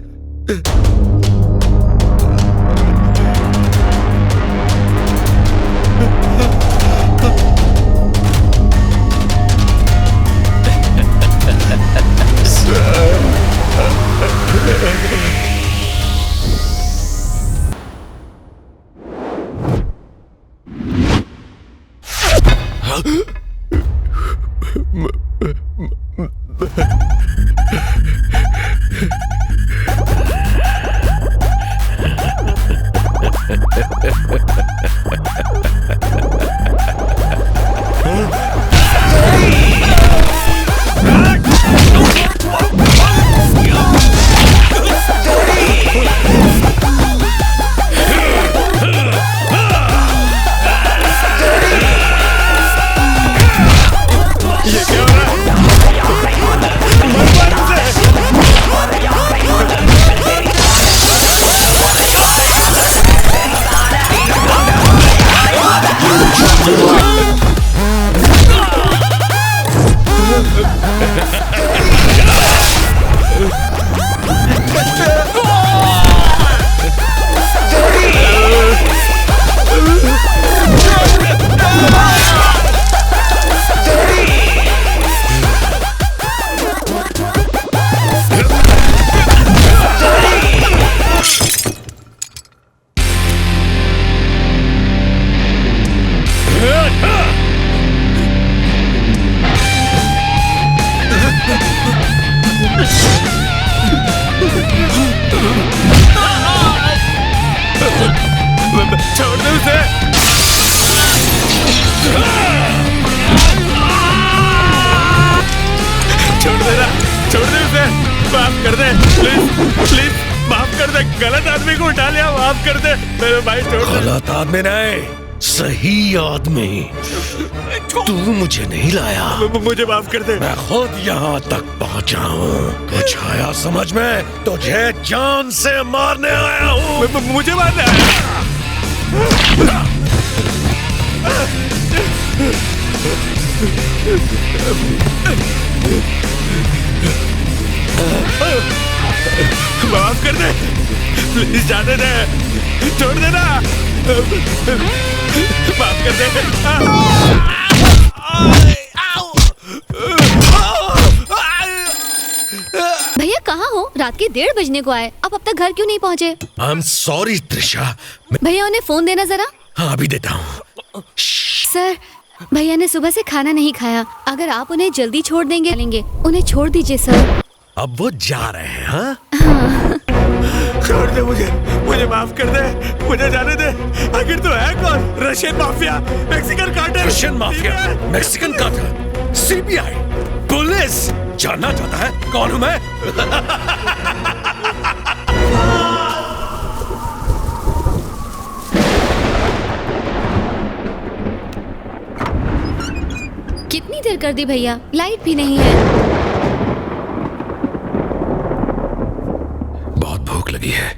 छोड़ दे उसे। छोड़ दे उसे। माफ कर दे प्लीज माफ कर दे। गलत आदमी को उठा लिया, माफ कर दे मेरे भाई। छोड़ दे। गलत आदमी नहीं, सही आदमी। तू मुझे नहीं लाया। मुझे माफ कर दे। मैं खुद यहाँ तक पहुँचा हूँ। कुछ आया समझ में? तुझे जान से मारने आया हूँ। मुझे मारने आया? माफ कर दे प्लीज, जाने दे, छोड़ देना। माफ कर दे। भैया कहाँ हो? रात के 1:30 बजने को आए, अब तक घर क्यों नहीं पहुँचे? I am sorry Trisha. भैया उन्हें फोन देना जरा। हाँ अभी देता हूँ। सर भैया ने सुबह से खाना नहीं खाया, अगर आप उन्हें जल्दी छोड़ देंगे लेंगे। उन्हें छोड़ दीजिए सर। अब वो जा रहे हैं? हाँ? छोड़ दे मुझे माफ कर दे, मुझे जाने दे। आखिर तो है कौन? Russian mafia, Mexican cartel. Russian mafia, Mexican cartel, CBI, police. जानना चाहता है कौन हूं मैं? कितनी देर कर दी भैया, लाइट भी नहीं है। बहुत भूख लगी है,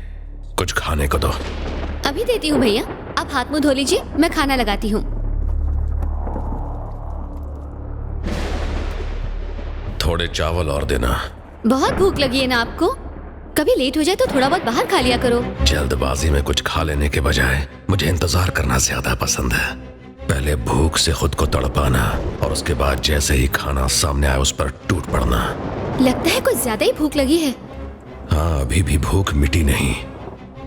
कुछ खाने को दो। अभी देती हूँ भैया, आप हाथ मुंह धो लीजिए, मैं खाना लगाती हूँ। थोड़े चावल और देना। बहुत भूख लगी है ना आपको? कभी लेट हो जाए तो थोड़ा बहुत बाहर खा लिया करो। जल्दबाजी में कुछ खा लेने के बजाय मुझे इंतजार करना ज्यादा पसंद है। पहले भूख से खुद को तड़पाना और उसके बाद जैसे ही खाना सामने आए उस पर टूट पड़ना। लगता है कुछ ज्यादा ही भूख लगी है। हाँ अभी भी भूख मिटी नहीं,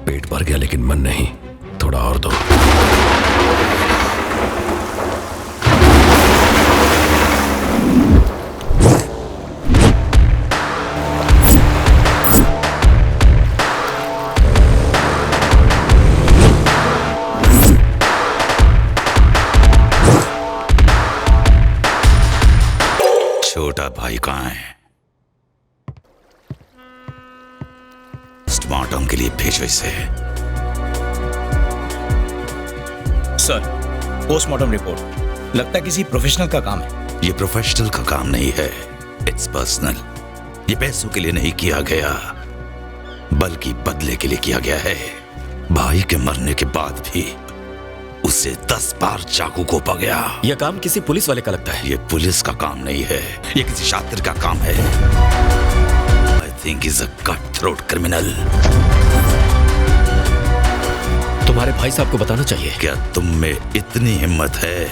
पेट भर गया लेकिन मन नहीं। थोड़ा और दो। छोटा भाई कहाँ है? पोस्टमार्टम के लिए भेजो इसे। सर, पोस्टमार्टम रिपोर्ट लगता है किसी प्रोफेशनल का काम है। ये प्रोफेशनल का काम नहीं है, इट्स पर्सनल। ये पैसों के लिए नहीं किया गया, बल्कि बदले के लिए किया गया है। भाई के मरने के बाद भी उसे 10 बार चाकू घोंपा गया। यह काम किसी पुलिस वाले का लगता है। ये पुलिस का काम नहीं है, ये किसी शातिर का काम है। I think is a cut throat criminal. तुम्हारे भाई साहब को बताना चाहिए। क्या तुम में इतनी हिम्मत है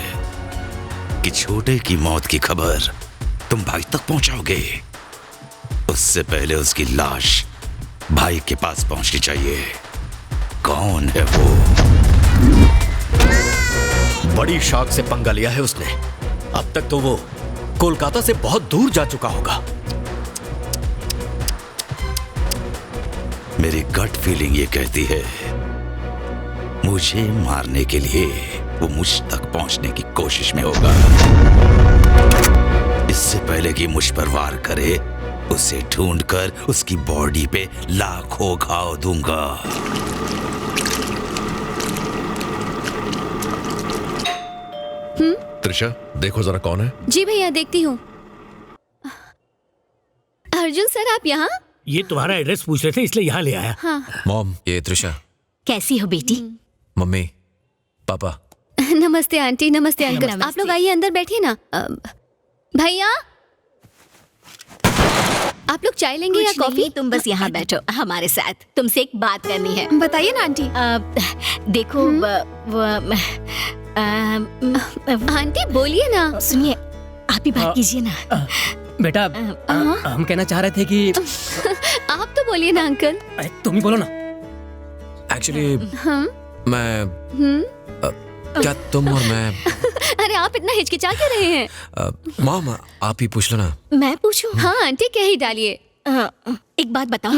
कि छोटे की मौत की खबर तुम भाई तक पहुंचाओगे? उससे पहले उसकी लाश भाई के पास पहुंचनी चाहिए। कौन है वो? बड़ी शाख से पंगा लिया है उसने। अब तक तो वो कोलकाता से बहुत दूर जा चुका होगा। मेरी गट फीलिंग ये कहती है मुझे मारने के लिए वो मुझ तक पहुंचने की कोशिश में होगा। इससे पहले कि मुझ पर वार करे, उसे ढूंढकर उसकी बॉडी पे लाखों घाव दूंगा। त्रिशा, देखो जरा कौन है। जी भैया, देखती हूँ। अर्जुन सर, आप यहाँ? ये तुम्हारा एड्रेस पूछ रहे थे इसलिए यहाँ ले आया। हाँ। मॉम, ये त्रिशा। कैसी हो बेटी? मम्मी, पापा। नमस्ते आंटी, नमस्ते अंकल। नमस्ते। आप लोग आइए, अंदर बैठिए ना। भैया, आप लोग चाय लेंगे या कॉफी? तुम बस यहाँ बैठो हमारे साथ, तुमसे एक बात करनी है। बताइए ना आंटी। देखो आंटी बोलिए ना। सुनिए, आप ही बात कीजिए ना। बेटा, हम कहना चाह रहे थे कि आप तो बोलिए ना अंकल। तुम ही बोलो ना। एक्चुअली क्या तुम और मैं अरे आप इतना हिचकिचा क्यों रहे हैं? मॉम, आप ही पूछ लो ना। मैं पूछूं? हाँ आंटी, कह ही डालिए। एक बात बताओ,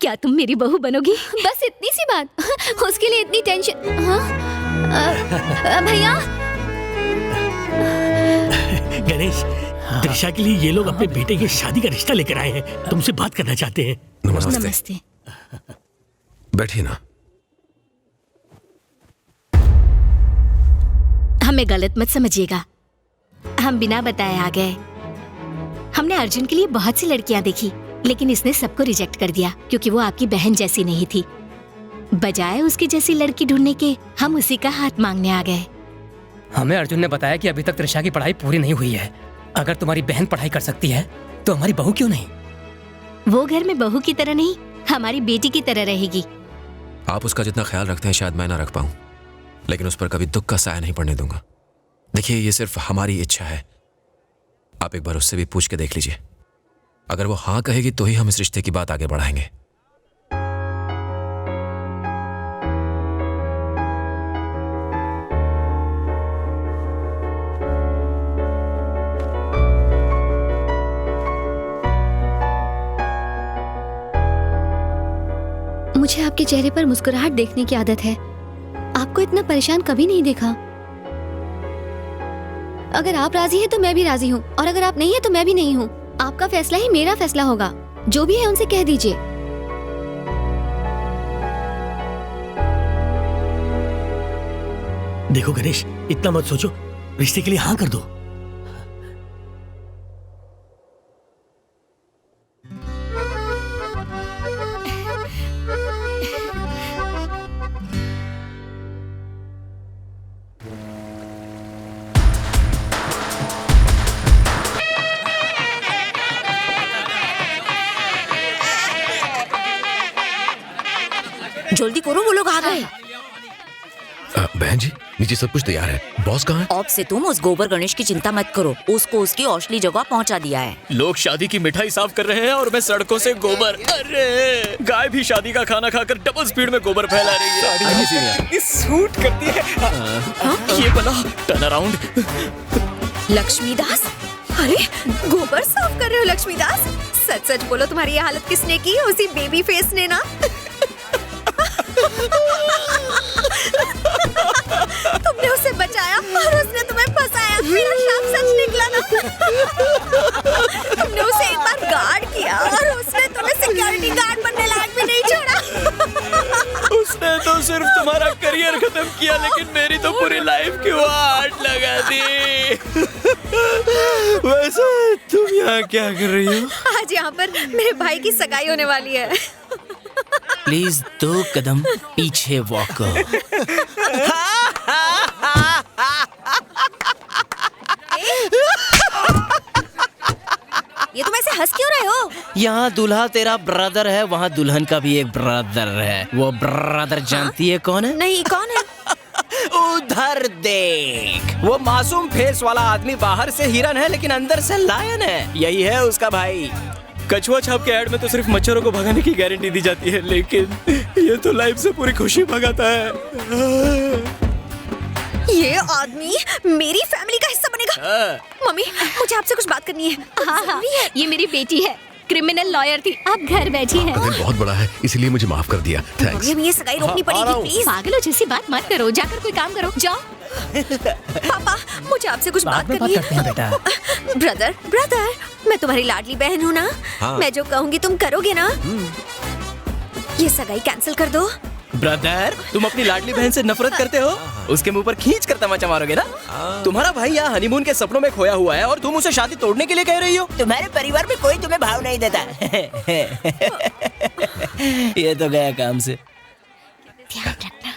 क्या तुम मेरी बहू बनोगी? बस इतनी सी बात, उसके लिए इतनी टेंशन? हाँ भैया। गणेश, त्रिशा के लिए ये लोग अपने बेटे की शादी का रिश्ता लेकर आए हैं। तुमसे बात करना चाहते हैं। नमस्ते। बैठिए ना। हमें गलत मत समझिएगा, हम बिना बताए आ गए। हमने अर्जुन के लिए बहुत सी लड़कियां देखी, लेकिन इसने सबको रिजेक्ट कर दिया क्योंकि वो आपकी बहन जैसी नहीं थी। बजाय उसकी जैसी लड़की ढूंढने के, हम उसी का हाथ मांगने आ गए। हमें अर्जुन ने बताया कि अभी तक त्रिशा की पढ़ाई पूरी नहीं हुई है। अगर तुम्हारी बहन पढ़ाई कर सकती है तो हमारी बहू क्यों नहीं? वो घर में बहू की तरह नहीं, हमारी बेटी की तरह रहेगी। आप उसका जितना ख्याल रखते हैं शायद मैं ना रख पाऊं, लेकिन उस पर कभी दुख का साया नहीं पड़ने दूंगा। देखिए, ये सिर्फ हमारी इच्छा है। आप एक बार उससे भी पूछ के देख लीजिए। अगर वो हाँ कहेगी तो ही हम इस रिश्ते की बात आगे बढ़ाएंगे। मुझे आपके चेहरे पर मुस्कुराहट देखने की आदत है। आपको इतना परेशान कभी नहीं देखा। अगर आप राजी हैं तो मैं भी राजी हूँ, और अगर आप नहीं हैं तो मैं भी नहीं हूँ। आपका फैसला ही मेरा फैसला होगा। जो भी है उनसे कह दीजिए। देखो गणेश, इतना मत सोचो, रिश्ते के लिए हाँ कर दो। जल्दी करो, वो लोग आ गए। बहन जी, नीचे सब कुछ तैयार है। बॉस कहाँ है? अब से तुम उस गोबर गणेश की चिंता मत करो, उसको उसकी औसली जगह पहुंचा दिया है। लोग शादी की मिठाई साफ कर रहे हैं और मैं सड़कों से गोबर। अरे गाय भी शादी का खाना खाकर डबल स्पीड में गोबर फैला रही है। ये सूट करती है। ये बना टर्न अराउंड। लक्ष्मीदास, अरे गोबर साफ कर रहे हो लक्ष्मीदास? सच सच बोलो, तुम्हारी ये हालत किसने की? उसी बेबी फेस ने ना? तुमने उसे बचाया और उसने तुम्हें फंसाया। मेरा शाप सच निकला ना? सिर्फ तुम्हारा करियर खत्म किया, लेकिन मेरी तो पूरी लाइफ की वाट लगा दी। वैसे तुम यहाँ क्या कर रही हो? आज यहाँ पर मेरे भाई की सगाई होने वाली है। प्लीज 2 कदम पीछे वॉक करो। ये तुम ऐसे हंस क्यों रहे हो? यहाँ दूल्हा तेरा ब्रदर है, वहाँ दुल्हन का भी एक ब्रदर है। वो ब्रदर जानती है कौन है? नहीं, कौन है? उधर देख, वो मासूम फेस वाला आदमी बाहर से हिरन है लेकिन अंदर से लायन है। यही है उसका भाई। कछुआ छाप के ऐड में तो सिर्फ मच्छरों को भगाने की गारंटी दी जाती है, लेकिन ये तो लाइफ से पूरी खुशी भगाता है। ये आदमी मेरी फैमिली का हिस्सा बनेगा। मम्मी, मुझे आपसे कुछ बात करनी है। हाँ, ये मेरी बेटी है, क्रिमिनल लॉयर थी, आप घर बैठी हैं। दिल बहुत बड़ा है, इसलिए मुझे माफ कर दिया। थैंक्स। ये सगाई रोकनी पड़ेगी, प्लीज। पागलों जैसी बात मत करो, जाकर कोई काम करो, जाओ। पापा, मुझे आपसे कुछ बात करनी है। बेटा। ब्रदर, मैं तुम्हारी लाडली बहन हूँ ना? हाँ। मैं जो कहूँगी तुम करोगे ना? ये सगाई कैंसिल कर दो। ब्रदर, तुम अपनी लाडली बहन से नफरत करते हो? उसके मुंह पर खींच कर तमाचा मारोगे ना? तुम्हारा भाई यहाँ हनीमून के सपनों में खोया हुआ है और तुम उसे शादी तोड़ने के लिए कह रही हो? तुम्हारे परिवार में कोई तुम्हें भाव नहीं देता। ये तो गया काम से। ध्यान रखना।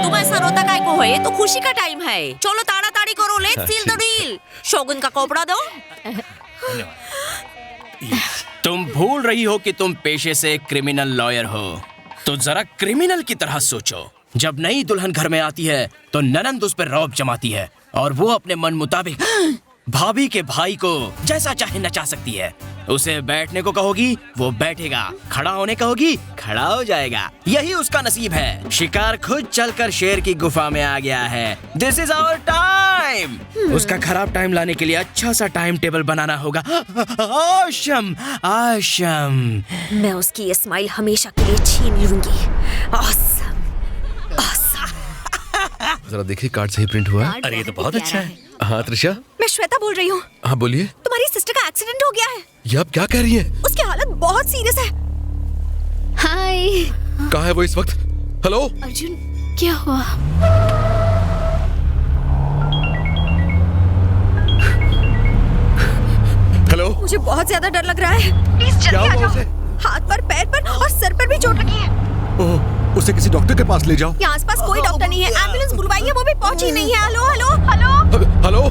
तुम ऐसा रोता काय को है? ये तो खुशी का टाइम है। चलो ताड़ाताड़ी करो, let's seal the deal. Shogun का कपड़ा दो। तुम भूल रही हो कि तुम पेशे से क्रिमिनल लॉयर हो, तो जरा क्रिमिनल की तरह सोचो। जब नई दुल्हन घर में आती है तो ननंद उस पर रौब जमाती है और वो अपने मन मुताबिक भाभी के भाई को जैसा चाहे नचा सकती है। उसे बैठने को कहोगी वो बैठेगा, खड़ा होने कहोगी खड़ा हो जाएगा। यही उसका नसीब है। शिकार खुद चलकर शेर की गुफा में आ गया है। This is our time. उसका खराब टाइम लाने के लिए अच्छा सा टाइम टेबल बनाना होगा। आशम आशम। मैं उसकी ये स्माइल हमेशा के लिए छीन लूंगी। ऑसम। जरा देखिए, कार्ड सही प्रिंट हुआ है। अरे ये तो बहुत अच्छा है। हाँ त्रिशा, मैं श्वेता बोल रही हूँ। हाँ बोलिए। तुम्हारी सिस्टर का एक्सीडेंट हो गया है। ये आप क्या कह रही हैं? उसकी हालत बहुत सीरियस है। हाय। कहाँ है वो इस वक्त? हेलो अर्जुन, क्या हुआ? हेलो। मुझे बहुत ज्यादा डर लग रहा है। प्लीज जल्दी आ जाओ। हाथ पर, पैर पर और सर पर भी चोट लगी है। ओह, उसे किसी डॉक्टर के पास ले जाओ। यहाँ आसपास कोई डॉक्टर नहीं है। एम्बुलेंस बुलवाई है, वो भी पहुंची नहीं है। Hello hello hello hello.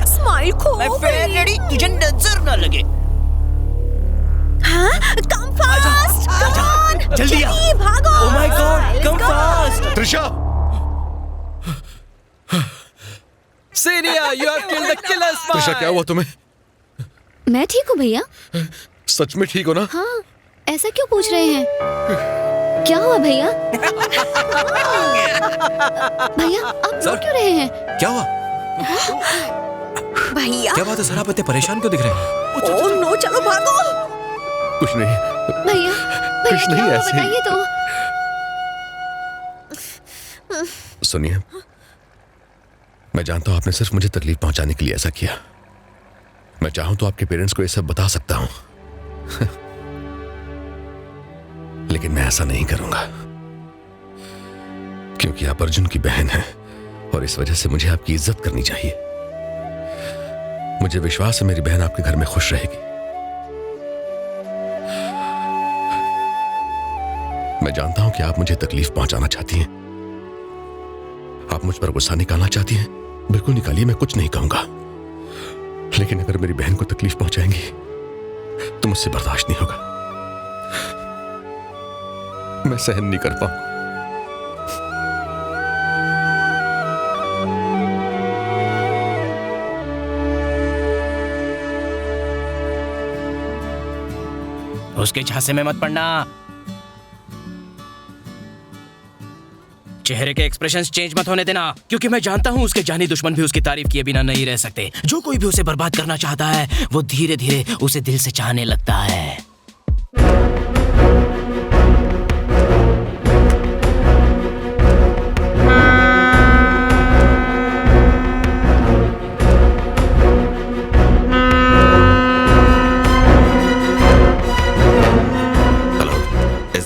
Smile खो गई। तुझे नजर ना लगे। हाँ, कम फास्ट, कम ऑन, जल्दी आ। भागो। Oh my God, come fast. Trisha. सीनिया, you have killed the killer spy. Trisha, क्या हुआ तुम्हें? मैं ठीक हूँ भैया। सच में ठीक हो ना? हाँ, ऐसा क्यों पूछ रहे हैं? क्या हुआ भैया? भैया आप रो क्यों रहे हैं? क्या हुआ? भैया क्या बात है सर, आप इतने परेशान क्यों दिख रहे हैं? ओह नो, चलो भागो। कुछ नहीं भैया, कुछ नहीं, ऐसे ही। बताइए तो। सुनिए, मैं जानता हूं आपने सिर्फ मुझे तकलीफ पहुंचाने के लिए ऐसा किया। मैं चाहूं तो आपके पेरेंट्स को ये सब बता सकता हूं। लेकिन मैं ऐसा नहीं करूंगा, क्योंकि आप अर्जुन की बहन हैं और इस वजह से मुझे आपकी इज्जत करनी चाहिए। मुझे विश्वास है मेरी बहन आपके घर में खुश रहेगी। मैं जानता हूं कि आप मुझे तकलीफ पहुंचाना चाहती हैं, आप मुझ पर गुस्सा निकालना चाहती हैं। बिल्कुल निकालिए, मैं कुछ नहीं कहूंगा। लेकिन अगर मेरी बहन को तकलीफ पहुंचाएंगी तो मुझसे बर्दाश्त नहीं होगा। मैं सहन नहीं कर पाऊंगा। उसके झांसे में मत पड़ना। चेहरे के एक्सप्रेशंस चेंज मत होने देना, क्योंकि मैं जानता हूं उसके जानी दुश्मन भी उसकी तारीफ किए बिना नहीं रह सकते। जो कोई भी उसे बर्बाद करना चाहता है वो धीरे धीरे उसे दिल से चाहने लगता है।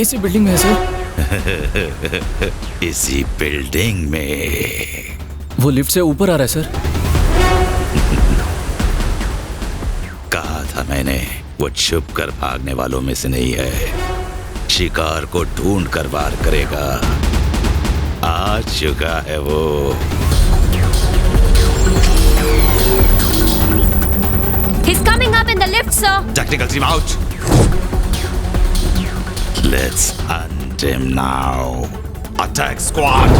इसी बिल्डिंग में है सर। इसी बिल्डिंग में। वो लिफ्ट से ऊपर आ रहा है सर। कहा था मैंने, वो छुप कर भागने वालों में से नहीं है, शिकार को ढूंढ कर वार करेगा। आ चुका है वो। He's coming up in the lift, sir. Tactical team out. Let's hunt him now. Attack squad.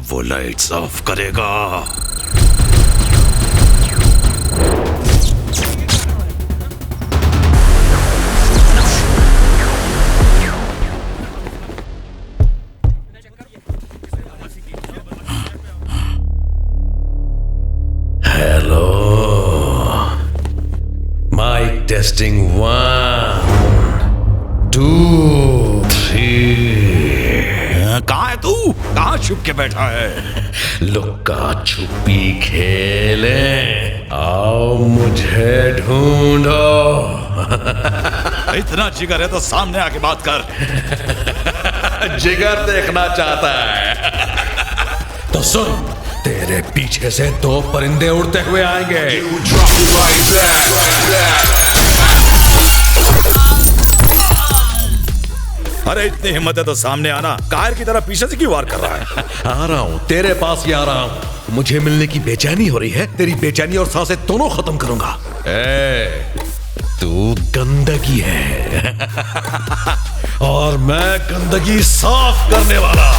वो लाइट्स ऑफ करेगा। Hello, mic testing 1 2 3। कहाँ है तू? कहाँ छुप के बैठा है? लुक्का छुपी खेले, आओ मुझे ढूंढो। इतना जिगर है तो सामने आके बात कर। जिगर देखना चाहता है तो सुन, तेरे पीछे से 2 परिंदे उड़ते हुए आएंगे। अरे इतनी हिम्मत है तो सामने आना, कायर की तरह पीछे से क्यों वार कर रहा है? आ रहा हूँ, तेरे पास ही आ रहा हूँ। मुझे मिलने की बेचैनी हो रही है, तेरी बेचैनी और सांसें दोनों खत्म करूंगा। तू गंदगी है और मैं गंदगी साफ करने वाला।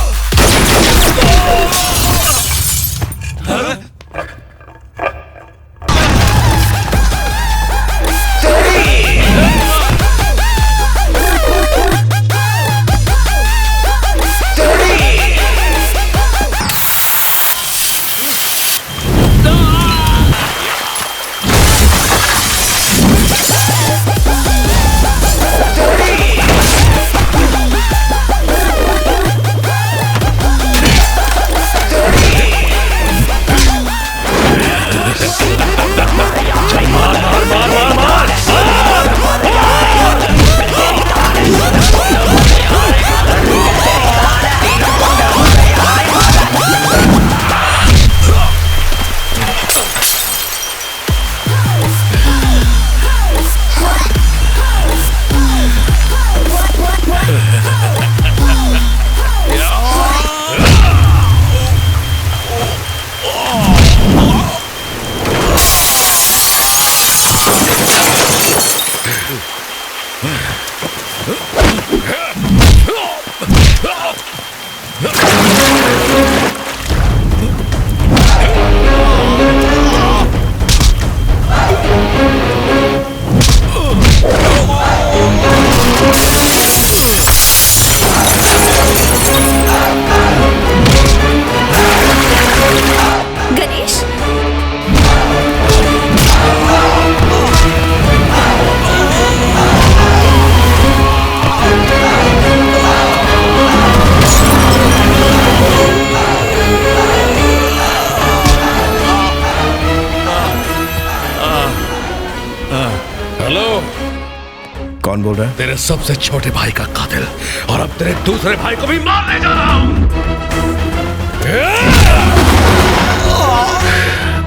कौन बोल रहा है? तेरे सबसे छोटे भाई का कातिल, और अब तेरे दूसरे भाई को भी मारने जा रहा हूं।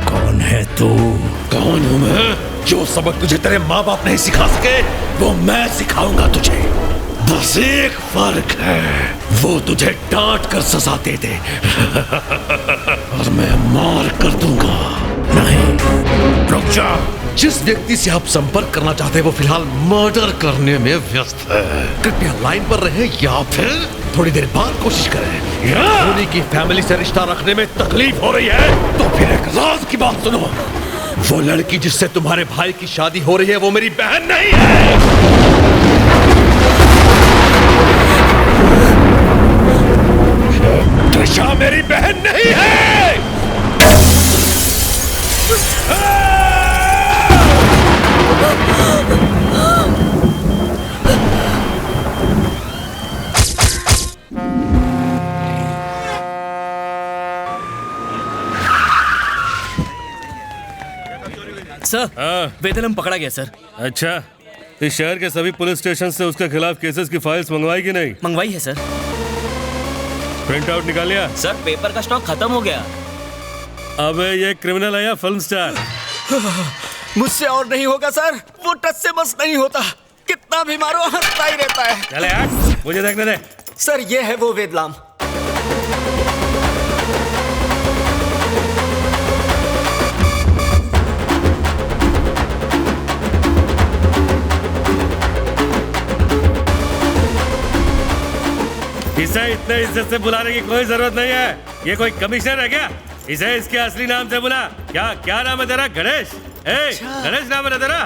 कौन है तू? कौन हूं मैं? जो सबक तुझे तेरे माँ बाप नहीं सिखा सके वो मैं सिखाऊंगा तुझे। बस एक फर्क है, वो तुझे डांट कर सजा दे और मैं मार कर दूंगा। नहीं, रुक जा। जिस व्यक्ति से आप संपर्क करना चाहते हैं वो फिलहाल मर्डर करने में व्यस्त है। कृपया लाइन पर रहें या फिर थोड़ी देर बाद कोशिश करें। धोनी की फैमिली से रिश्ता रखने में तकलीफ हो रही है तो फिर एक राज की बात सुनो। वो लड़की जिससे तुम्हारे भाई की शादी हो रही है वो मेरी बहन नहीं है। त्रिशा मेरी बहन नहीं है। सर, वेदलम पकड़ा गया सर। अच्छा, इस शहर के सभी पुलिस स्टेशन से उसके खिलाफ केसेस की फाइल्स मंगवाई कि नहीं? मंगवाई है सर। प्रिंट आउट निकाल लिया? सर, पेपर का स्टॉक खत्म हो गया। अबे ये क्रिमिनल है या फिल्म स्टार? मुझसे और नहीं होगा सर, वो टच से बस नहीं होता, कितना भी मारो हंसता ही रहता है। चले हट, मुझे देखने दे। सर ये है वो वेदलाम। इसे इतने इज्जत से बुलाने की कोई जरूरत नहीं है। ये कोई कमिश्नर है क्या? इसे इसके असली नाम से बुला। क्या नाम है तेरा? गणेश? गणेश नाम है तेरा?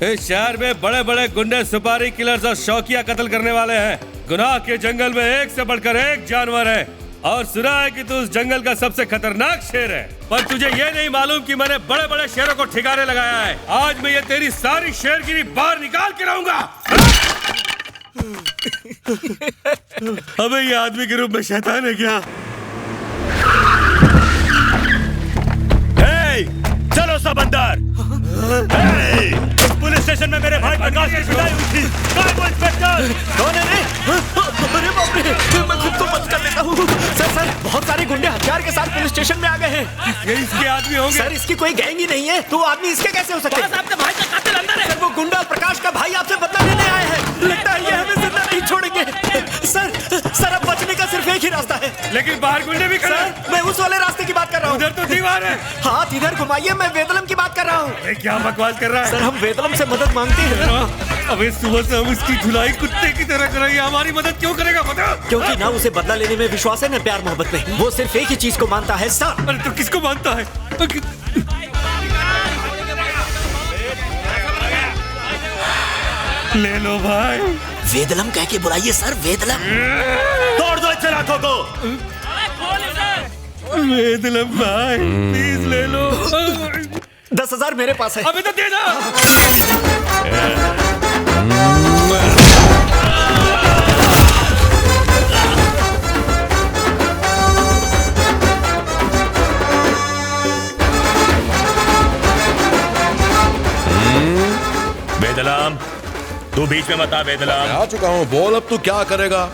इस शहर में बड़े बड़े गुंडे, सुपारी किलर्स और शौकिया कत्ल करने वाले हैं। गुनाह के जंगल में एक से बढ़कर एक जानवर है और सुना है कि तू उस जंगल का सबसे खतरनाक शेर है। पर तुझे ये नहीं मालूम कि मैंने बड़े बड़े शेरों को ठिकाने लगाया है। आज मैं ये तेरी सारी शेरगिरी बाहर निकाल के रहूंगा। अबे ये आदमी के रूप में शैतान है क्या? चलो सब अंदर। पुलिस स्टेशन में मेरे भाई प्रकाश की पिटाई हुई थी। वो इंस्पेक्टर कौन है? अरे बाप रे, मैं खुद को बच कर लेता हूँ। सर बहुत सारे गुंडे हथियार के साथ पुलिस स्टेशन में आ गए हैं। ये इसके आदमी होंगे? सर इसकी कोई गैंग ही नहीं है तो आदमी इसके कैसे हो सकते हैं? आपके भाई का कातिल अंदर है। सर वो गुंडा प्रकाश का भाई आपसे बदला लेने आया है। लगता है ये हमें जिंदा नहीं छोड़ेंगे। सर अब बचने का सिर्फ एक ही रास्ता है। लेकिन बाहर गुंडे भी खड़े हैं। मैं उस वाले रास्ते की बात कर रहा हूँ। उधर तो दीवार है। हाथ इधर घुमाइए, मैं वेदलम की बात कर रहा हूँ। क्या बकवास कर रहा है? सर हम वेदलम से मदद मांगते हैं। अबे सुबह से हम इसकी धुलाई कुत्ते की तरह कर रहे हैं। हमारी मदद क्यों करेगा पता? क्योंकि ना उसे बदला लेने में विश्वास है न प्यार मोहब्बत में। वो सिर्फ एक ही चीज को मानता है सर। अरे तो किसको मानता है? ले लो भाई। वेदलम कह के बुलाइए सर, वेदलम। तोड़ दो इस लाखों को। वेदलम भाई प्लीज ले लो। 10,000 मेरे पास है। अबे तो दे दो। वेदलम तू बीच में मत आ। वेदलम आ चुका हूँ, बोल अब तू क्या करेगा?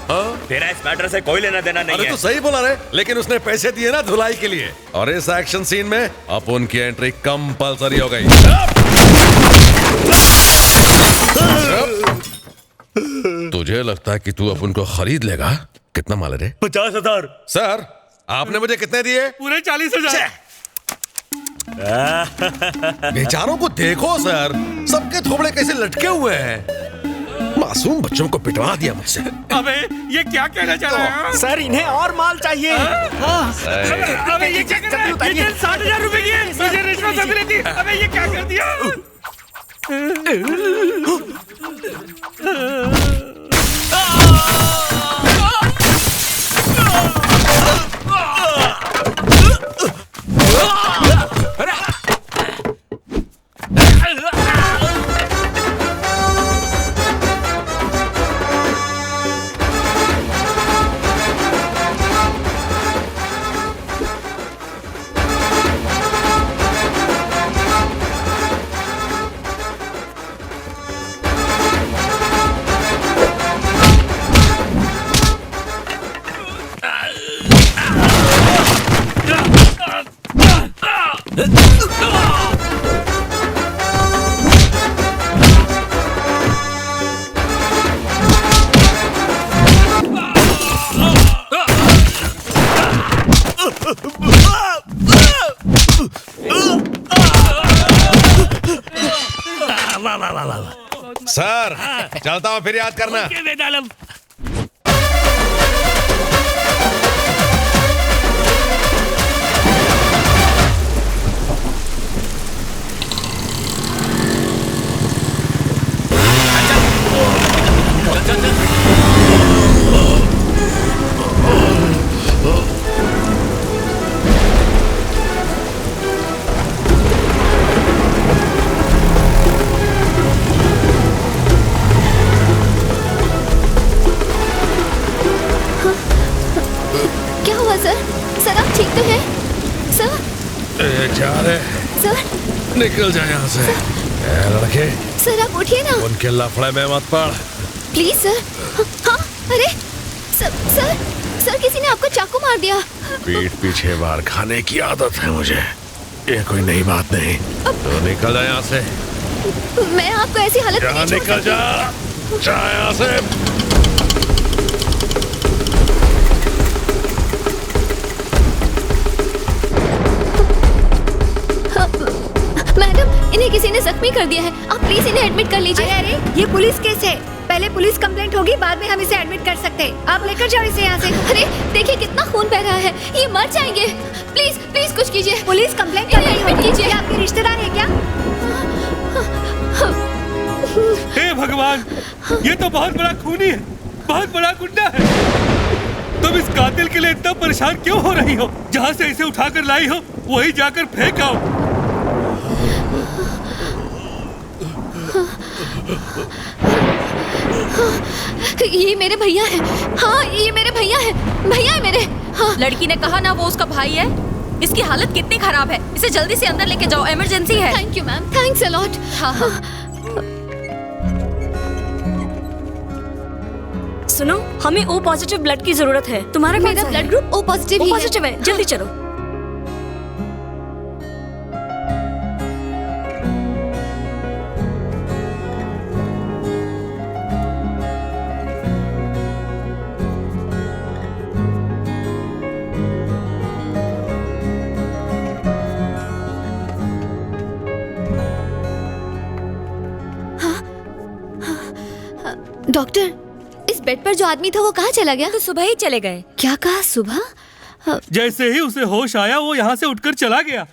तेरा इस मैटर से कोई लेना देना नहीं अरे है। तो सही बोला रे, लेकिन उसने पैसे दिए ना धुलाई के लिए। और इस एक्शन सीन में अब उनकी एंट्री कंपलसरी हो गई। तुझे लगता है कि तू अब उनको खरीद लेगा? कितना माल है रे? 50,000। सर आपने मुझे कितने दिए? पूरे 40,000। बेचारों को देखो सर, सबके थोबड़े कैसे लटके हुए हैं। मासूम बच्चों को पिटवा दिया मुझसे। अबे ये क्या कहना चाह रहा है? सर इन्हें और माल चाहिए। अबे ये क्या कर रहा है? ये 60,000 रुपए की है। मुझे रिश्वत मिली थी। अबे ये क्या कर दिया? वाह वाह वाह वाह। सर चलता हूँ, फिर याद करना। ओके वेदालम। क्या हुआ सर? सर आप ठीक तो हैं? सर जा रहे सर निकल जाए यहाँ से। लड़के सर आप उठिए ना उनके लफड़े में मत पड़। Please sir. हाँ अरे सर सर किसी ने आपको चाकू मार दिया। पीठ पीछे वार खाने की आदत है मुझे, ये कोई नई बात नहीं। तो निकल जा यहाँ से। मैं आपको ऐसी हालत में नहीं छोड़ निकल जा यहाँ से। मैडम इन्हें किसी ने जख्मी कर दिया है, आप प्लीज इन्हें एडमिट कर लीजिए। अरे ये पुलिस केस है, पहले पुलिस कंप्लेंट होगी, बाद में हम इसे एडमिट कर सकते हैं। आप लेकर जाओ इसे यहाँ से। अरे देखिए कितना खून बह रहा है, ये मर जाएंगे। प्लीज प्लीज कुछ कीजिए। पुलिस कंप्लेंट कर रही एडमिट कीजिए। आपके रिश्तेदार है क्या? हे भगवान, ये तो बहुत बड़ा खूनी है, बहुत बड़ा गुंडा है। तुम इस कातिल के लिए इतना परेशान क्यों हो रही हो? जहाँ से इसे उठाकर लाई हो वही जाकर फेंक आओ। ये मेरे भैया है। हाँ ये मेरे भैया है, भैया है मेरे। हाँ। लड़की ने कहा ना वो उसका भाई है। इसकी हालत कितनी खराब है, इसे जल्दी से अंदर लेके जाओ, इमरजेंसी है। Thank you ma'am, thanks a lot. हाँ हाँ। सुनो, हमें O पॉजिटिव ब्लड की जरूरत है। तुम्हारा मेरा ब्लड ग्रुप O पॉजिटिव ही है। O पॉजिटिव है, जल्दी चलो। डॉक्टर इस बेड पर जो आदमी था वो कहाँ चला गया? तो सुबह ही चले गए। क्या कहा सुबह? जैसे ही उसे होश आया वो यहाँ से उठकर चला गया।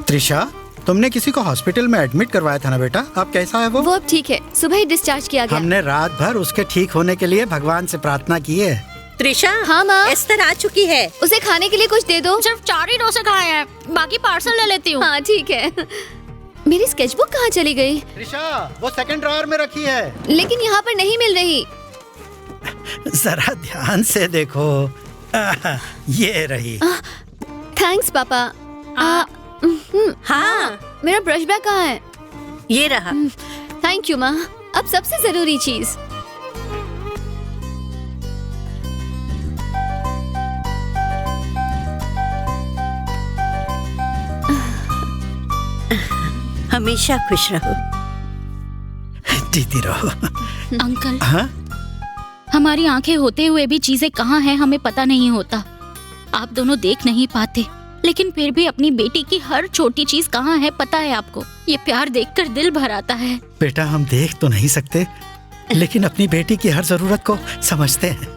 त्रिशा, तुमने किसी को हॉस्पिटल में एडमिट करवाया था ना बेटा? अब कैसा है वो? वो अब ठीक है, सुबह ही डिस्चार्ज किया गया। हमने रात भर उसके ठीक होने के लिए भगवान से प्रार्थना की है। त्रिशा, हाँ माँ, एस्तर आ चुकी है। उसे खाने के लिए कुछ दे दो। सिर्फ 4 ही डोसे खाए हैं, बाकी पार्सल ले लेती हूँ। हाँ ठीक है। मेरी स्केचबुक कहाँ चली गई? त्रिशा, वो सेकंड ड्रॉअर में रखी है। लेकिन यहाँ पर नहीं मिल रही। जरा ध्यान से देखो। ये रही। थैंक्स पापा। हाँ, मेरा ब्रश बैग कहाँ है? ये रहा। थैंक यू माँ। अब सबसे जरूरी चीज। हमेशा खुश रहो, जीती रहो। अंकल, हाँ? हमारी आंखें होते हुए भी चीजें कहाँ हैं हमें पता नहीं होता। आप दोनों देख नहीं पाते, लेकिन फिर भी अपनी बेटी की हर छोटी चीज कहाँ है पता है आपको। ये प्यार देखकर दिल भर आता है। बेटा हम देख तो नहीं सकते, लेकिन अपनी बेटी की हर जरूरत को समझते हैं।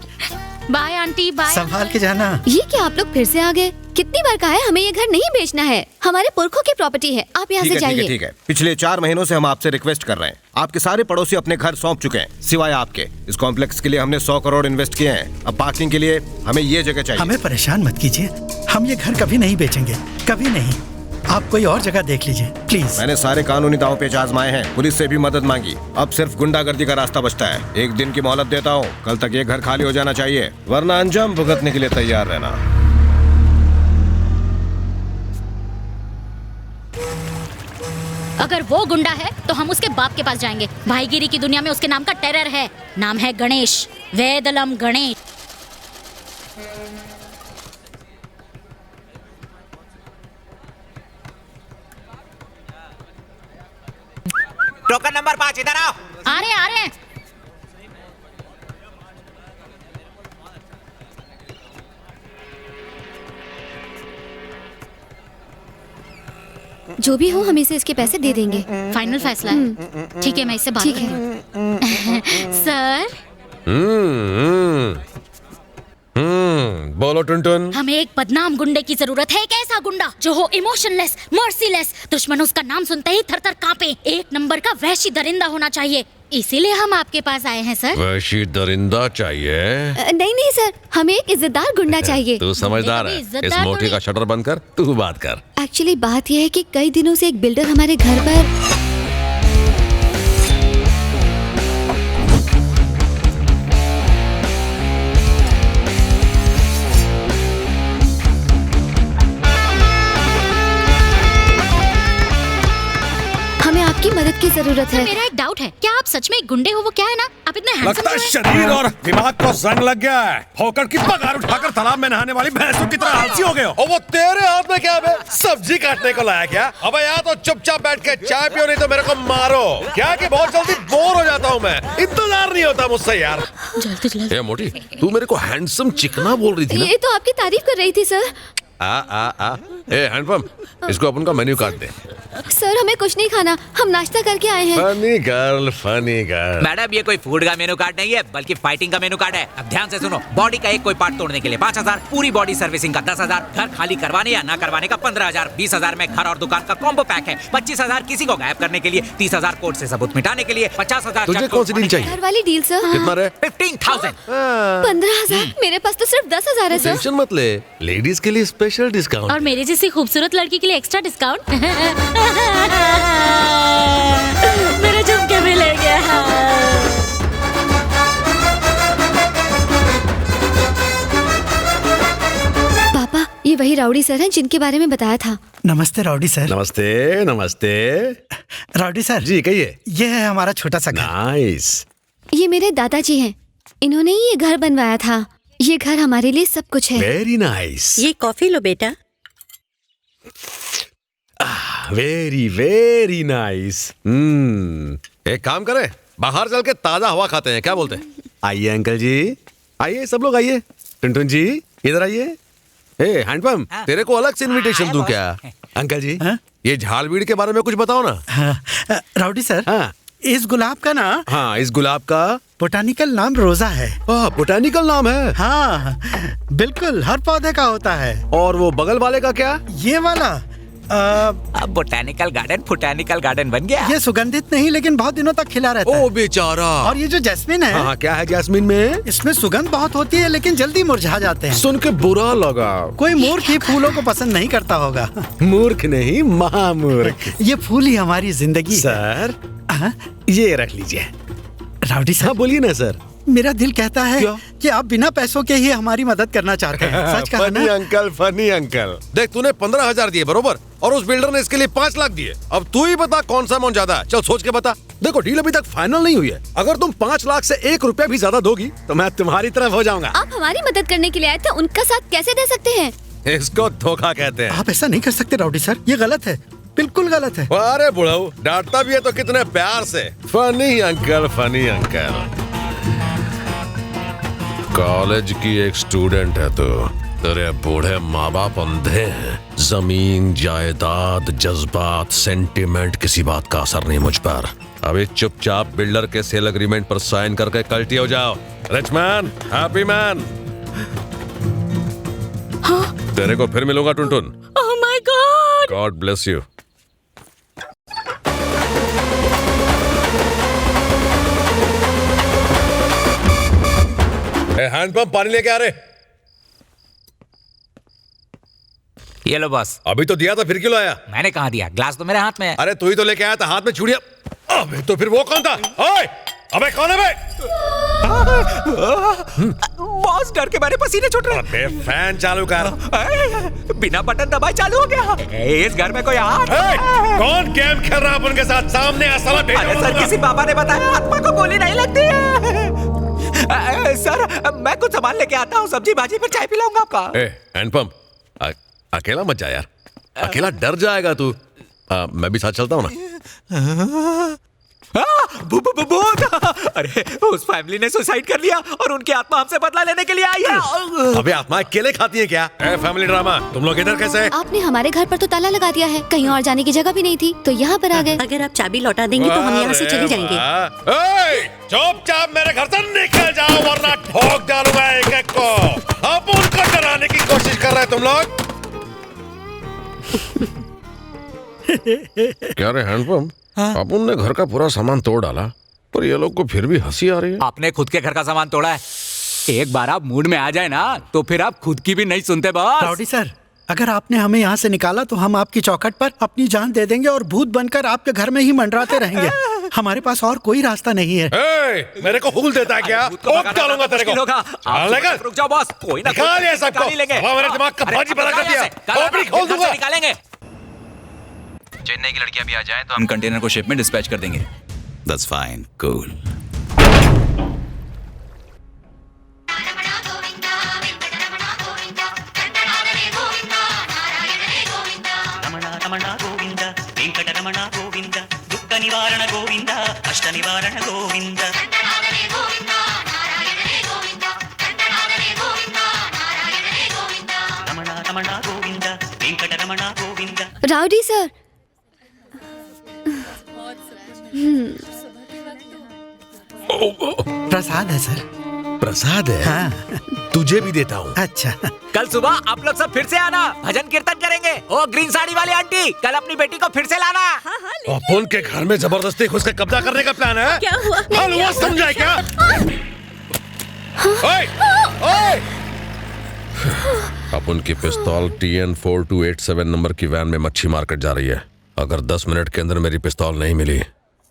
Bye aunty, bye. संभाल के जाना। ये क्या आप लोग फिर से आ गए? कितनी बार कहा है हमें ये घर नहीं बेचना है, हमारे पुरखों की प्रॉपर्टी है। आप यहाँ से जाइए। ठीक है। पिछले 4 महीनों से हम आपसे रिक्वेस्ट कर रहे हैं। आपके सारे पड़ोसी अपने घर सौंप चुके हैं सिवाय आपके। इस कॉम्प्लेक्स के लिए हमने 100 करोड़ इन्वेस्ट किए हैं। अब पार्किंग के लिए हमें ये जगह चाहिए। हमें परेशान मत कीजिए, हम ये घर कभी नहीं बेचेंगे, कभी नहीं। आप कोई और जगह देख लीजिए प्लीज। मैंने सारे कानूनी दांव पेच आजमाए हैं, पुलिस से भी मदद मांगी। अब सिर्फ गुंडागर्दी का रास्ता बचता है। 1 दिन की मोहलत देता हूँ, कल तक ये घर खाली हो जाना चाहिए, वरना अंजाम भुगतने के लिए तैयार रहना। अगर वो गुंडा है तो हम उसके बाप के पास जाएंगे। भाईगिरी की दुनिया में उसके नाम का टेरर है। नाम है गणेश, वेदलम गणेश। टोकन नंबर 5 इधर आओ। आ रहे हैं। जो भी हो हम इसे इसके पैसे दे देंगे। फाइनल फैसला है। ठीक है, मैं इससे बात ठीक है। सर बोलो टुनटुन। हमें एक बदनाम गुंडे की जरूरत है, एक ऐसा गुंडा जो हो इमोशनलेस, मर्सीलेस, दुश्मन उसका नाम सुनते ही थर थर कांपे, एक नंबर का वहशी दरिंदा होना चाहिए। इसीलिए हम आपके पास आए हैं सर। वहशी दरिंदा चाहिए? नहीं सर, हमें एक इज्जतदार गुंडा चाहिए। तू समझदार है। इस मोटी का शटर बंद कर, तू बात कर। एक्चुअली बात यह है कि कई दिनों से एक बिल्डर हमारे घर पर आपकी मदद की जरूरत है। मेरा एक डाउट है, क्या आप सच में एक गुंडे हो? वो क्या है ना, आप इतने हैंडसम लगता है शरीर और दिमाग को जंग लग गया है। होकर की पगार उठाकर तालाब में नहाने वाली भैंसों की तरह आलसी हो गए हो। और वो तेरे हाथ में क्या है? सब्जी काटने को लाया क्या? अबे या तो चुपचाप बैठ के चाय पियो, नहीं तो मेरे को मारो। क्या कि बहुत जल्दी बोर हो जाता हूँ मैं। इंतजार नहीं होता मुझसे यार। जल्दी। ए मोटी, तू मेरे को हैंडसम चिकना बोल रही थी ना? ये तो आपकी तारीफ कर रही थी सर। ए हैंडपंप, इसको अपन का मेन्यू कार्ड दे। सर हमें कुछ नहीं खाना, हम नाश्ता करके आए हैं। Funny girl. मैडम ये कोई फूड का मेनू कार्ड नहीं है, बल्कि फाइटिंग का मेनू कार्ड है। अब ध्यान से सुनो, बॉडी का एक कोई पार्ट तोड़ने के लिए 5,000, पूरी बॉडी सर्विसिंग का 10,000, घर खाली करवाने या ना करवाने का 15,000, 20,000 में घर और दुकान का कॉम्बो पैक है, 25,000 किसी को गायब करने के लिए, 30,000 कोर्ट से सबूत मिटाने के लिए, 50,000 तुझे कौन सी डील चाहिए? घर वाली डील सर। कितना रे? 15,000। 15,000? मेरे पास तो सिर्फ 10,000 है सर। टेंशन मत ले, लेडीज के लिए स्पेशल डिस्काउंट और मेरे जैसी खूबसूरत लड़की के लिए एक्स्ट्रा डिस्काउंट। मेरे झुमके मिलेंगे। पापा ये वही राउडी सर हैं जिनके बारे में बताया था। नमस्ते राउडी सर। नमस्ते। राउडी सर जी कहिए। ये है हमारा छोटा सा घर। नाइस। ये मेरे दादाजी हैं, इन्होंने ही ये घर बनवाया था। ये घर हमारे लिए सब कुछ है। Very nice. ये कॉफी लो बेटा। Very nice. एक काम करें, बाहर चल के ताजा हवा खाते हैं, क्या बोलते हैं? आइए अंकल जी, आइए सब लोग आइए। टुनटुन जी इधर आइए। ए हैंडपंप, तेरे को अलग से इनविटेशन दूं क्या? अंकल जी ये झालबीड़ के बारे में कुछ बताओ ना। राउडी सर, इस गुलाब का ना, हाँ इस गुलाब का बोटानिकल नाम रोजा है। बोटानिकल नाम है? हाँ बिल्कुल, हर पौधे का होता है। और वो बगल वाले का क्या? ये वाला अब बोटानिकल गार्डन फुटानिकल गार्डन बन गया। ये सुगंधित नहीं, लेकिन बहुत दिनों तक खिला रहता है। ओ बेचारा। और ये जो जैस्मिन है, हाँ क्या है जैस्मिन में? इसमें सुगंध बहुत होती है, लेकिन जल्दी मुरझा जाते हैं। सुन के बुरा लगा। कोई मूर्ख ही फूलों को पसंद नहीं करता होगा। मूर्ख नहीं, महामूर्ख। ये फूल ही हमारी जिंदगी। सर ये रख लीजिए। राउडी सर बोलिए ना सर। मेरा दिल कहता है कि आप बिना पैसों के ही हमारी मदद करना चाहते हैं। सच कहा ना? Funny uncle. देख तूने 15,000 दिए बरोबर, और उस बिल्डर ने इसके लिए 5 लाख दिए। अब तू ही बता कौन सा अमाउंट ज्यादा है। चल सोच के बता। देखो डील अभी तक फाइनल नहीं हुई है। अगर तुम 5 लाख से 1 रुपया भी ज्यादा दोगी तो मैं तुम्हारी तरफ हो जाऊंगा। आप हमारी मदद करने के लिए आए थे, उनका साथ कैसे दे सकते हैं? इसको धोखा कहते हैं। आप ऐसा नहीं कर सकते राउडी सर, ये गलत है, बिल्कुल गलत है। अरे बुढ़ाऊ, डांटता भी है तो कितने प्यार से। Funny uncle, funny uncle. College की एक स्टूडेंट है तो तेरे बूढ़े माँ बाप अंधे हैं। जमीन जायदाद जज्बात सेंटिमेंट किसी बात का असर नहीं मुझ पर। अभी चुपचाप बिल्डर के सेल एग्रीमेंट पर साइन करके कल्टी हो जाओ। Rich man, happy man. तेरे को फिर मिलूंगा Tuntun. Oh my God. God bless you. Handpump पानी लेके आ रहे। ये लो बॉस। अभी तो दिया था, फिर क्यों लाया? मैंने कहा दिया, ग्लास तो मेरे हाथ में है। अरे तू ही तो लेके आया था, हाथ में चूड़ियां। अबे तो फिर वो कौन था? ओए, अबे कौन है बे? बॉस डर के मेरे पसीने छूट रहे। अबे फैन चालू कर। बिना बटन दबाए चालू हो गया। इस घर में कोई कौन गेम खेल रहा है अपन के साथ? सामने आ साला। अरे सर किसी बाबा ने बताया आत्मा को गोली नहीं लगती है। सर मैं कुछ सामान लेके आता हूँ, सब्जी भाजी फिर चाय पिलाऊंगा आपका। हैंडपंप अकेला मत जा यार, अकेला डर जाएगा तू। मैं भी साथ चलता हूँ ना। भूत! अरे उस फैमिली ने सुसाइड कर लिया और उनकी आत्मा हमसे बदला लेने के लिए आई है। अबे आत्मा केले खाती है क्या? Family drama. तुम लोग इधर कैसे? आपने हमारे घर पर तो ताला लगा दिया है, कहीं और जाने की जगह भी नहीं थी, तो यहाँ पर आ गए। अगर आप चाबी लौटा देंगे तो हम यहाँ से चले जाएंगे। चुपचाप मेरे घर से निकल जाओ वरना ठोक डालूंगा एक एक को। अब उनको डराने की कोशिश कर रहे तुम लोग। क्या रे हैंडपंप? अपन ने घर का पूरा सामान तोड़ डाला, पर ये लोग को फिर भी हंसी आ रही है। आपने खुद के घर का सामान तोड़ा है। एक बार आप मूड में आ जाए ना तो फिर आप खुद की भी नहीं सुनते बॉस। राउडी सर, अगर आपने हमें यहाँ से निकाला तो हम आपकी चौखट पर अपनी जान दे देंगे और भूत बनकर आपके घर में ही मंडराते रहेंगे। हमारे पास और कोई रास्ता नहीं है। मेरे को हुल देता है क्या? डालूंगा तेरे को। रुक जाओ बॉस, कोई ना निकाल ये सबको। मेरे दिमाग का भाजी बना कर दिया। खोपड़ी खोल दूंगा। निकालेंगे। चेन्नई की लड़कियां भी आ जाएं तो हम कंटेनर को शिप में डिस्पैच कर देंगे। That's fine, cool. Ramana Govinda Venkataramana Govinda దుఃఖ నివారణ గోవింద అష్ట నివారణ గోవింద రమణ గోవింద వెంకటరమణ గోవింద। राउडी सर, प्रसाद है सर। प्रसाद है? हाँ। तुझे भी देता हूँ। अच्छा। कल सुबह आप लोग सब फिर से आना, भजन कीर्तन करेंगे। ओ ग्रीन साड़ी वाली आंटी, कल अपनी बेटी को फिर से लाना। अपन के घर में जबरदस्ती घुस के कब्जा करने का प्लान है? क्या हुआ? हलवा समझा क्या? ओए! ओए! अपन की पिस्तौल TN4287 नंबर की वैन में मच्छी मार्केट जा रही है। अगर 10 मिनट के अंदर मेरी पिस्तौल नहीं मिली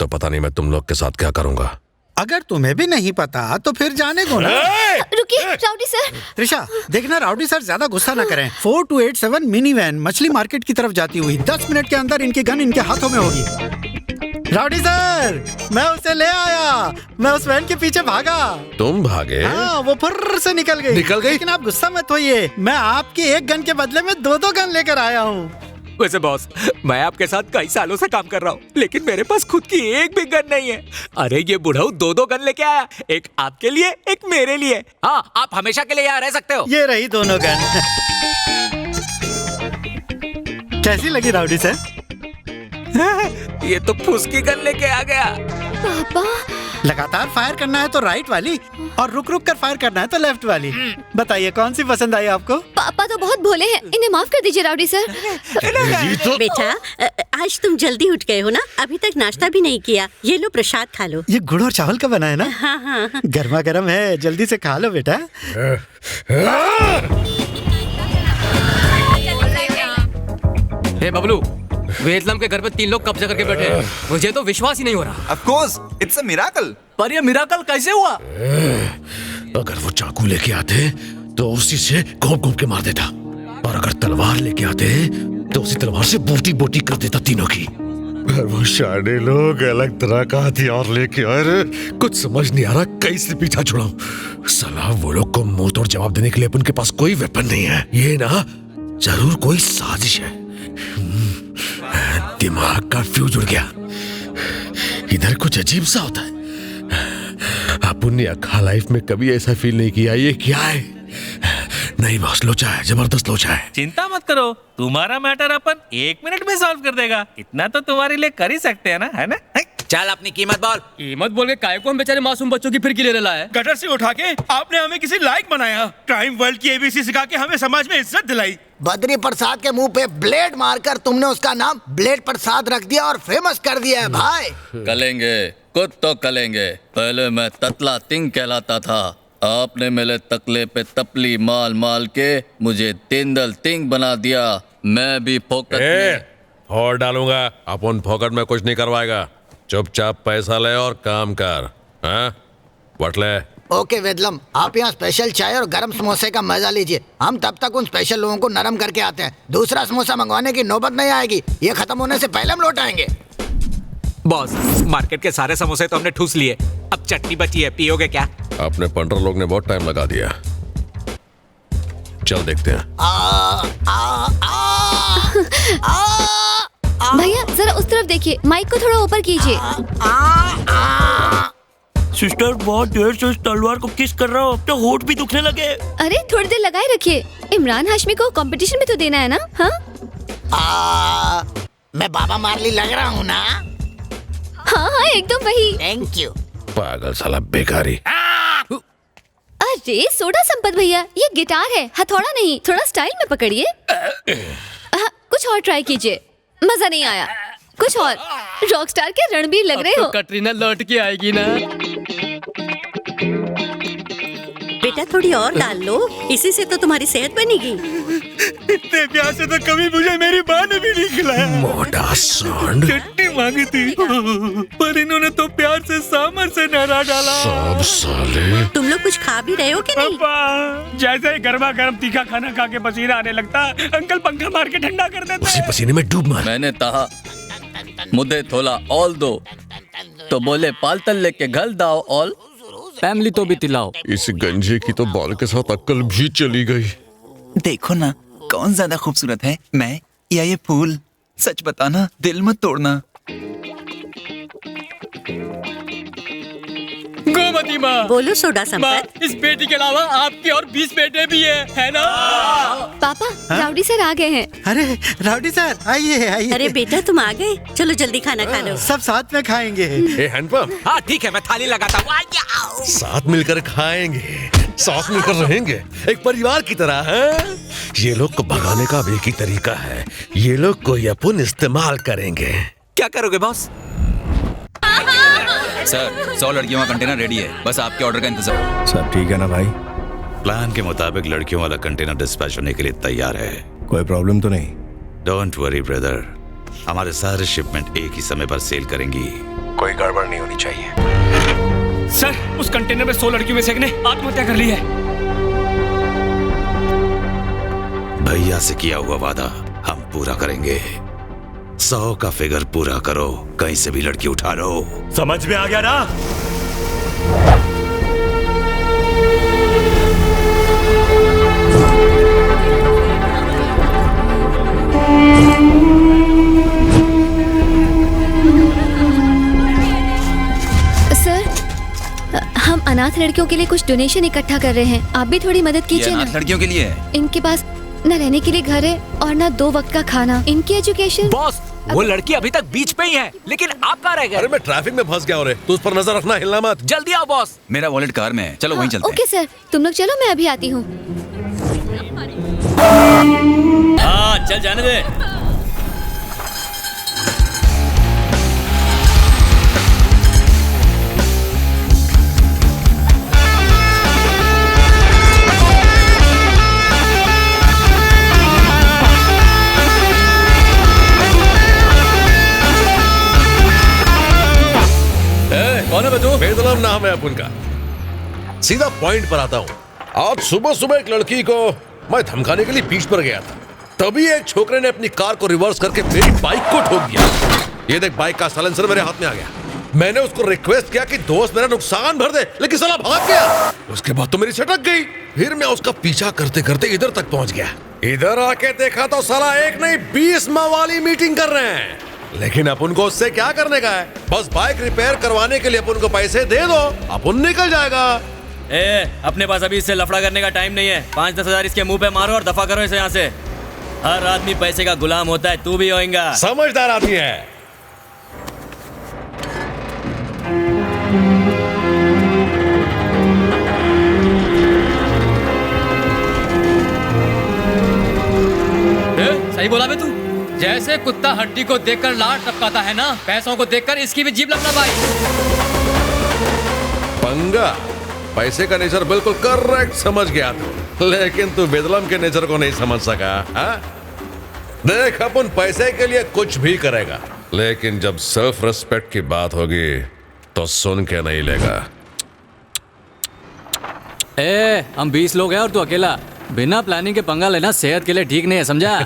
तो पता नहीं मैं तुम लोग के साथ क्या करूंगा। अगर तुम्हें भी नहीं पता तो फिर जाने दो ना। रुकिए राउडी सर। त्रिशा, देखना राउडी सर ज्यादा गुस्सा ना करें। 4287 मिनी वैन मछली मार्केट की तरफ जाती हुई 10 मिनट के अंदर इनकी गन इनके हाथों में होगी। राउडी सर, मैं उसे ले आया। मैं उस वैन के पीछे भागा। तुम भागे? हाँ, वो फुर्र से निकल गई। निकल गई? लेकिन आप गुस्सा मत होइए, मैं आपकी एक गन के बदले में 2-2 गन लेकर आया हूँ। वैसे बॉस, मैं आपके साथ कई सालों से काम कर रहा हूँ, लेकिन मेरे पास खुद की एक भी गन नहीं है। अरे ये बुढ़ऊ 2-2 गन लेके आया, एक आपके लिए, एक मेरे लिए। हाँ, आप हमेशा के लिए यहाँ रह सकते हो। ये रही दोनों गन। कैसी लगी राउडी सर? ये तो फुसकी गन लेके आ गया। पापा, लगातार फायर करना है तो राइट वाली और रुक रुक कर फायर करना है तो लेफ्ट वाली। बताइए कौन सी पसंद आई आपको? पापा तो बहुत भोले हैं, इन्हें माफ कर दीजिए राउडी सर। बेटा, आज तुम जल्दी उठ गए हो ना, अभी तक नाश्ता भी नहीं किया। ये लो प्रसाद खा लो। ये गुड़ और चावल का बना है ना? हाँ हाँ। गर्मा गर्म है, जल्दी से खा लो बेटा। हे बबलू, वियतनाम के घर पे 3 लोग कब्जा करके बैठे हैं। मुझे तो विश्वास ही नहीं हो रहा। Of course, it's a miracle. पर ये मिराकल कैसे हुआ? अगर वो चाकू लेके आते तो उसी से घोंप घोंप के मार देता, और अगर तलवार लेके आते तो उसी तलवार से बोटी बोटी कर देता तीनों की। पर वो शाने लोग अलग तरह का हथियार लेके आए रे। कुछ समझ नहीं आ रहा कैसे पीछा छुड़ाऊं। साला वो लोग को मुंह तोड़ जवाब देने के लिए उनके पास कोई वेपन नहीं है। ये ना जरूर कोई साजिश है। दिमाग का फ्यूज उड़ गया। इधर कुछ अजीब सा होता है। अपन ने अखा लाइफ में कभी ऐसा फील नहीं किया। ये क्या है? नहीं बॉस, लोचा है, जबरदस्त लोचा है। चिंता मत करो, तुम्हारा मैटर अपन 1 मिनट में सॉल्व कर देगा। इतना तो तुम्हारे लिए कर ही सकते हैं ना, है ना? चल अपनी कीमत बोल। कीमत बोल के काय को हम बेचारे मासूम बच्चों की फिरकी ले लाए? गटर से उठा के आपने हमें किसी लायक बनाया। क्राइम वर्ल्ड की ABC सिखा के हमें समाज में इज्जत दिलाई। बद्री प्रसाद के मुंह पे ब्लेड मारकर तुमने उसका नाम ब्लेड प्रसाद रख दिया और फेमस कर दिया है भाई। कलेंगे, कुछ तो कलेंगे। पहले मैं ततला तिंग कहलाता था। आपने मेरे तकले पे तपली माल माल के मुझे तिंदल तिंग बना दिया। मैं भी फोकट में और डालूंगा। अपन फोकट में कुछ नहीं करवाएगा। चुपचाप पैसा ले और काम कर। हाँ? वट ले। ओके वेदलम, आप यहाँ स्पेशल चाय और गरम समोसे का मजा लीजिए। हम तब तक उन स्पेशल लोगों को नरम करके आते हैं। दूसरा समोसा मंगवाने की नौबत नहीं आएगी। ये खत्म होने से पहले हम लौट आएंगे। बॉस, मार्केट के सारे समोसे तो हमने ठूस लिए, अब चटनी बची है, पियोगे क्या? अपने पंडर लोग ने बहुत टाइम लगा दिया। चल देखते हैं। भैया जरा उस तरफ देखिए, माइक को थोड़ा ऊपर कीजिए। सिस्टर बहुत देर से इस तलवार को किस कर रहा हो, अब तो होठ भी दुखने लगे। अरे थोड़ी देर लगाए रखिए, इमरान हाशमी को कंपटीशन में तो देना है ना। हाँ मैं बाबा मार्ली लग रहा हूँ ना? हाँ हाँ एकदम वही। Thank you. पागल साला बेकारी। अरे सोडा संपत भैया, ये गिटार है, हथौड़ा नहीं, थोड़ा स्टाइल में पकड़िए। कुछ और ट्राई कीजिए, मजा नहीं आया। कुछ और, रॉकस्टार के रणबीर लग रहे हो। कटरीना लौट के आएगी ना। बेटा थोड़ी और डाल लो, इसी से तो तुम्हारी सेहत बनेगी। इतने प्यार से तो कभी मुझे मेरी माँ ने भी नहीं खिलाया। मोटा सांड। चट्टी मांगी थी, पर इन्होंने तो प्यार से सामर से नहरा डाला। सब साले। तुम लोग कुछ खा भी रहे हो कि नहीं? जैसे ही गर्मा गर्म तीखा खाना खा के पसीना आने लगता, अंकल पंखा मार के ठंडा कर देते। उसी पसीने में डूब मार। मैंने कहा मुझे थोड़ा ऑल दो, तो बोले पाल तल्ले के घर दाओ ऑल। फैमिली तो भी तिलाओ। इस गंजे की तो बाल के साथ अक्ल भी चली गई। देखो ना कौन ज्यादा खूबसूरत है, मैं या ये फूल? सच बताना, दिल मत तोड़ना। गोमती माँ। बोलो सोडा संपत। इस बेटी के अलावा आपके और 20 बेटे भी है ना? पापा राउडी सर आ गए हैं। अरे राउडी सर आइए आइए। अरे बेटा तुम आ गए, चलो जल्दी खाना खा लो। सब साथ में खाएंगे। हैंडपंप। हाँ ठीक है, मैं थाली लगाता हूँ। साथ मिलकर खाएंगे, साथ मिलकर रहेंगे, एक परिवार की तरह है। ये लोग को भगाने का भी एक ही तरीका है, ये लोग को अपन इस्तेमाल करेंगे। क्या करोगे बॉस? सर 100 लड़कियों का कंटेनर रेडी है, बस आपके ऑर्डर का इंतजार। सब ठीक है ना भाई? प्लान के मुताबिक लड़कियों वाला कंटेनर डिस्पैच होने के लिए तैयार है। कोई प्रॉब्लम तो नहीं? डोंट वरी ब्रदर, हमारे सारे शिपमेंट एक ही समय पर सेल करेंगी। कोई गड़बड़ नहीं होनी चाहिए। सर उस कंटेनर में 100 लड़कियों में से एक ने आत्महत्या कर ली है। भैया से किया हुआ वादा हम पूरा करेंगे। 100 का फिगर पूरा करो, कहीं से भी लड़की उठा लो। समझ में आ गया ना? सर हम अनाथ लड़कियों के लिए कुछ डोनेशन इकट्ठा कर रहे हैं, आप भी थोड़ी मदद कीजिए ना। अनाथ लड़कियों के लिए है। इनके पास न रहने के लिए घर है और न 2 वक्त का खाना, इनकी एजुकेशन। बॉस वो लड़की अभी तक बीच पे ही है, लेकिन आप कहाँ रह गए? अरे मैं ट्रैफिक में फंस गया और तो उस पर नजर रखना, हिलना मत। जल्दी आओ बॉस। मेरा वॉलेट कार में है, चलो वहीं चलते हैं। ओके सर, तुम लोग चलो, मैं अभी आती हूँ। हाँ चल जाने दे। कौन है तू? बेदलाम नाम है अपन का। सीधा पॉइंट पर आता हूँ। आज सुबह सुबह एक लड़की को मैं धमकाने के लिए बीच पर गया था, तभी एक छोकरे ने अपनी कार को रिवर्स करके मेरी बाइक को ठोक दिया। ये देख बाइक का साइलेंसर मेरे हाथ में आ गया। मैंने उसको रिक्वेस्ट किया कि दोस्त मेरा नुकसान भर दे, लेकिन साला भाग गया। उसके बाद तो मेरी छटक गई। फिर मैं उसका पीछा करते करते इधर तक पहुंच गया। इधर आके देखा तो साला एक नहीं 20 मवाली मीटिंग कर रहे हैं। लेकिन अपन को उससे क्या करने का है? बस बाइक रिपेयर करवाने के लिए अपन को पैसे दे दो, अपन निकल जाएगा। अपने पास अभी इससे लफड़ा करने का टाइम नहीं है। 5-10 हजार इसके मुंह पे मारो और दफा करो इसे यहाँ से। हर आदमी पैसे का गुलाम होता है, तू भी होएगा। समझदार आदमी है। सही बोला बे तू। जैसे कुत्ता हड्डी को देखकर लार टपकाता है ना, पैसों को देखकर इसकी भी जीभ लपला भाई। पंगा, पैसे का नेचर बिल्कुल करेक्ट समझ गया तू, लेकिन तू बेदलम के नेचर को नहीं समझ सका। हा? देख अपन पैसे के लिए कुछ भी करेगा, लेकिन जब सेल्फ रिस्पेक्ट की बात होगी तो सुन के नहीं लेगा। हम 20 लोग हैं और तू अकेला। बिना प्लानिंग के पंगा लेना सेहत के लिए ठीक नहीं है, समझा?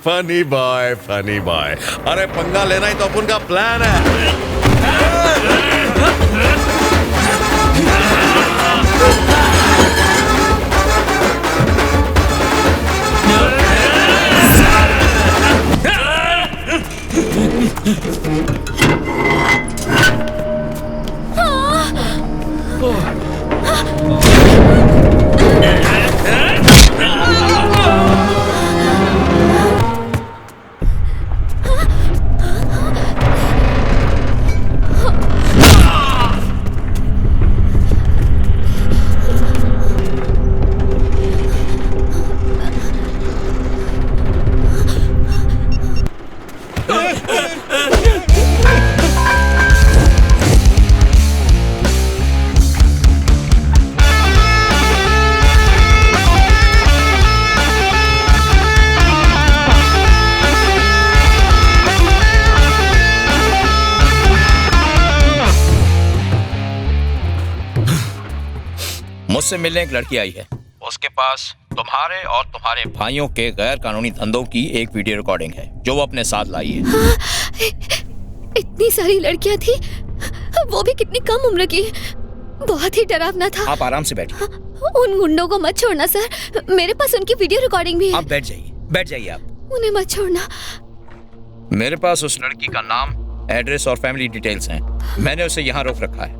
Funny boy, funny boy. अरे पंगा लेना ही तो अपन का प्लान है। मुझसे मिलने एक लड़की आई है। उसके पास तुम्हारे और तुम्हारे भाइयों के गैर कानूनी धंधों की एक वीडियो रिकॉर्डिंग है जो वो अपने साथ लाई है। इतनी सारी लड़कियां थी, वो भी कितनी कम उम्र की। बहुत ही डरावना था। आप आराम से बैठिए। उन गुंडों को मत छोड़ना सर, मेरे पास उनकी वीडियो रिकॉर्डिंग भी है। आप बैठ जाइए आप। उन्हें मत छोड़ना। मेरे पास उस लड़की का नाम, एड्रेस और फैमिली डिटेल्स हैं। मैंने उसे यहाँ रोक रखा है।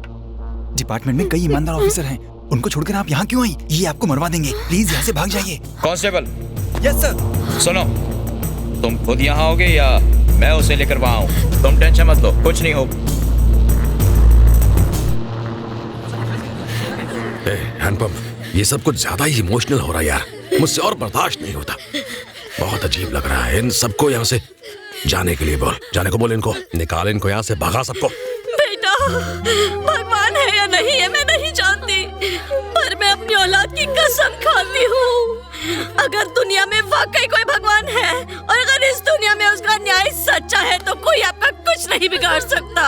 डिपार्टमेंट में कई ईमानदार ऑफिसर हैं, उनको छोड़कर आप यहाँ क्यों आई? ये आपको मरवा देंगे, प्लीज यहाँ से भाग जाइए। कांस्टेबल। Yes sir. सुनो, तुम खुद यहाँ आओगे या मैं उसे लेकर वहाँ आऊँ? तुम टेंशन मत लो, कुछ नहीं हो। हैंडपंप, ये सब कुछ ज्यादा ही इमोशनल हो रहा है यार, मुझसे और बर्दाश्त नहीं होता। बहुत अजीब लग रहा है। इन सबको यहाँ से जाने के लिए बोल, जाने को बोल, इनको निकाल, इनको यहाँ से भगा सबको। बेटा, भगवान है या नहीं है मैं नहीं जानती, पर मैं अपनी औलाद की कसम खाती हूँ, अगर दुनिया में वाकई कोई भगवान है और अगर इस दुनिया में उसका न्याय सच्चा है तो कोई आपका कुछ नहीं बिगाड़ सकता।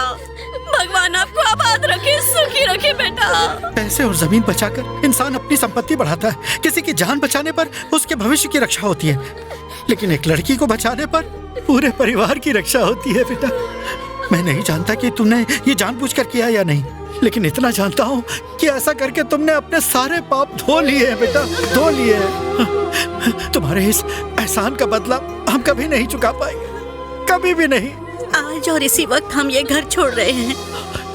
भगवान आपको आबाद रखे, सुखी रखे बेटा। पैसे और जमीन बचाकर इंसान अपनी संपत्ति बढ़ाता है, किसी की जान बचाने पर उसके भविष्य की रक्षा होती है, लेकिन एक लड़की को बचाने पर पूरे परिवार की रक्षा होती है। बेटा, मैं नहीं जानता कि तुमने ये जानबूझकर किया या नहीं, लेकिन इतना जानता हूँ कि ऐसा करके तुमने अपने सारे पाप धो लिए हैं बेटा, धो लिए हैं। तुम्हारे इस एहसान का बदला हम कभी नहीं चुका पाएंगे, कभी भी नहीं। आज और इसी वक्त हम ये घर छोड़ रहे हैं।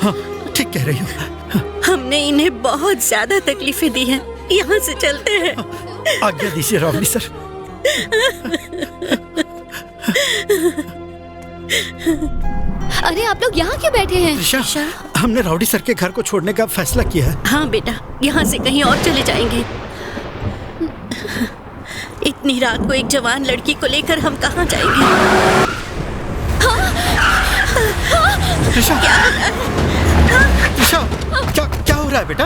हाँ, ठीक कह रही हो। हमने इन्हें बहुत ज्यादा तकलीफें दी हैं, यहाँ से चलते हैं। आज्ञा दीजिए रावड़ी सर। अरे आप लोग यहाँ क्यों बैठे हैं? ऋषा, हमने राउडी सर के घर को छोड़ने का फैसला किया है। हाँ बेटा, यहाँ से कहीं और चले जाएंगे। इतनी रात को एक जवान लड़की को लेकर हम कहाँ जाएंगे? ऋषा, ऋषा, क्या हो रहा है बेटा?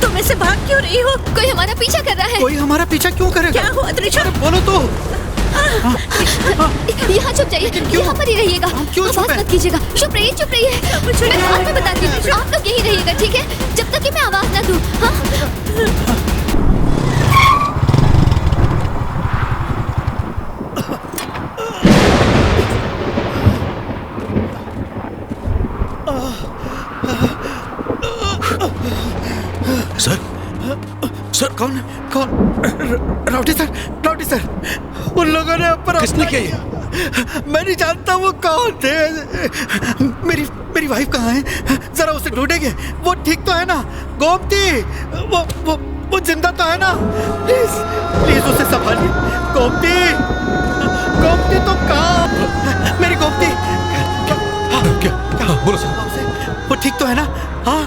तुम ऐसे भाग क्यों रही हो? कोई हमारा पीछा कर रहा है। कोई हमारा पीछा क्यों करेगा? क्या हुआ त्रिशा? बोलो तो। यहाँ चुप जाइए, यहाँ पर ही रहिएगा, आवाज मत कीजिएगा। चुप रहिए, चुप रहिए, मैं बाद में बताती हूँ। आप लोग यही रहिएगा, ठीक है, जब तक कि मैं आवाज ना दूँ। हाँ? सर, कौन राउडी सर, राउडी सर, उन लोगों ने ऊपर किसने किया ये? मैं नहीं जानता वो कौन थे। मेरी वाइफ कहाँ है? जरा उसे ढूंढेंगे। वो ठीक तो है ना? गोमती, वो जिंदा तो है ना? प्लीज प्लीज उसे संभालिए। गोमती, गोमती तुम कहाँ? मेरी गोमती, क्या बोलो सर। वो ठीक तो है ना? हाँ,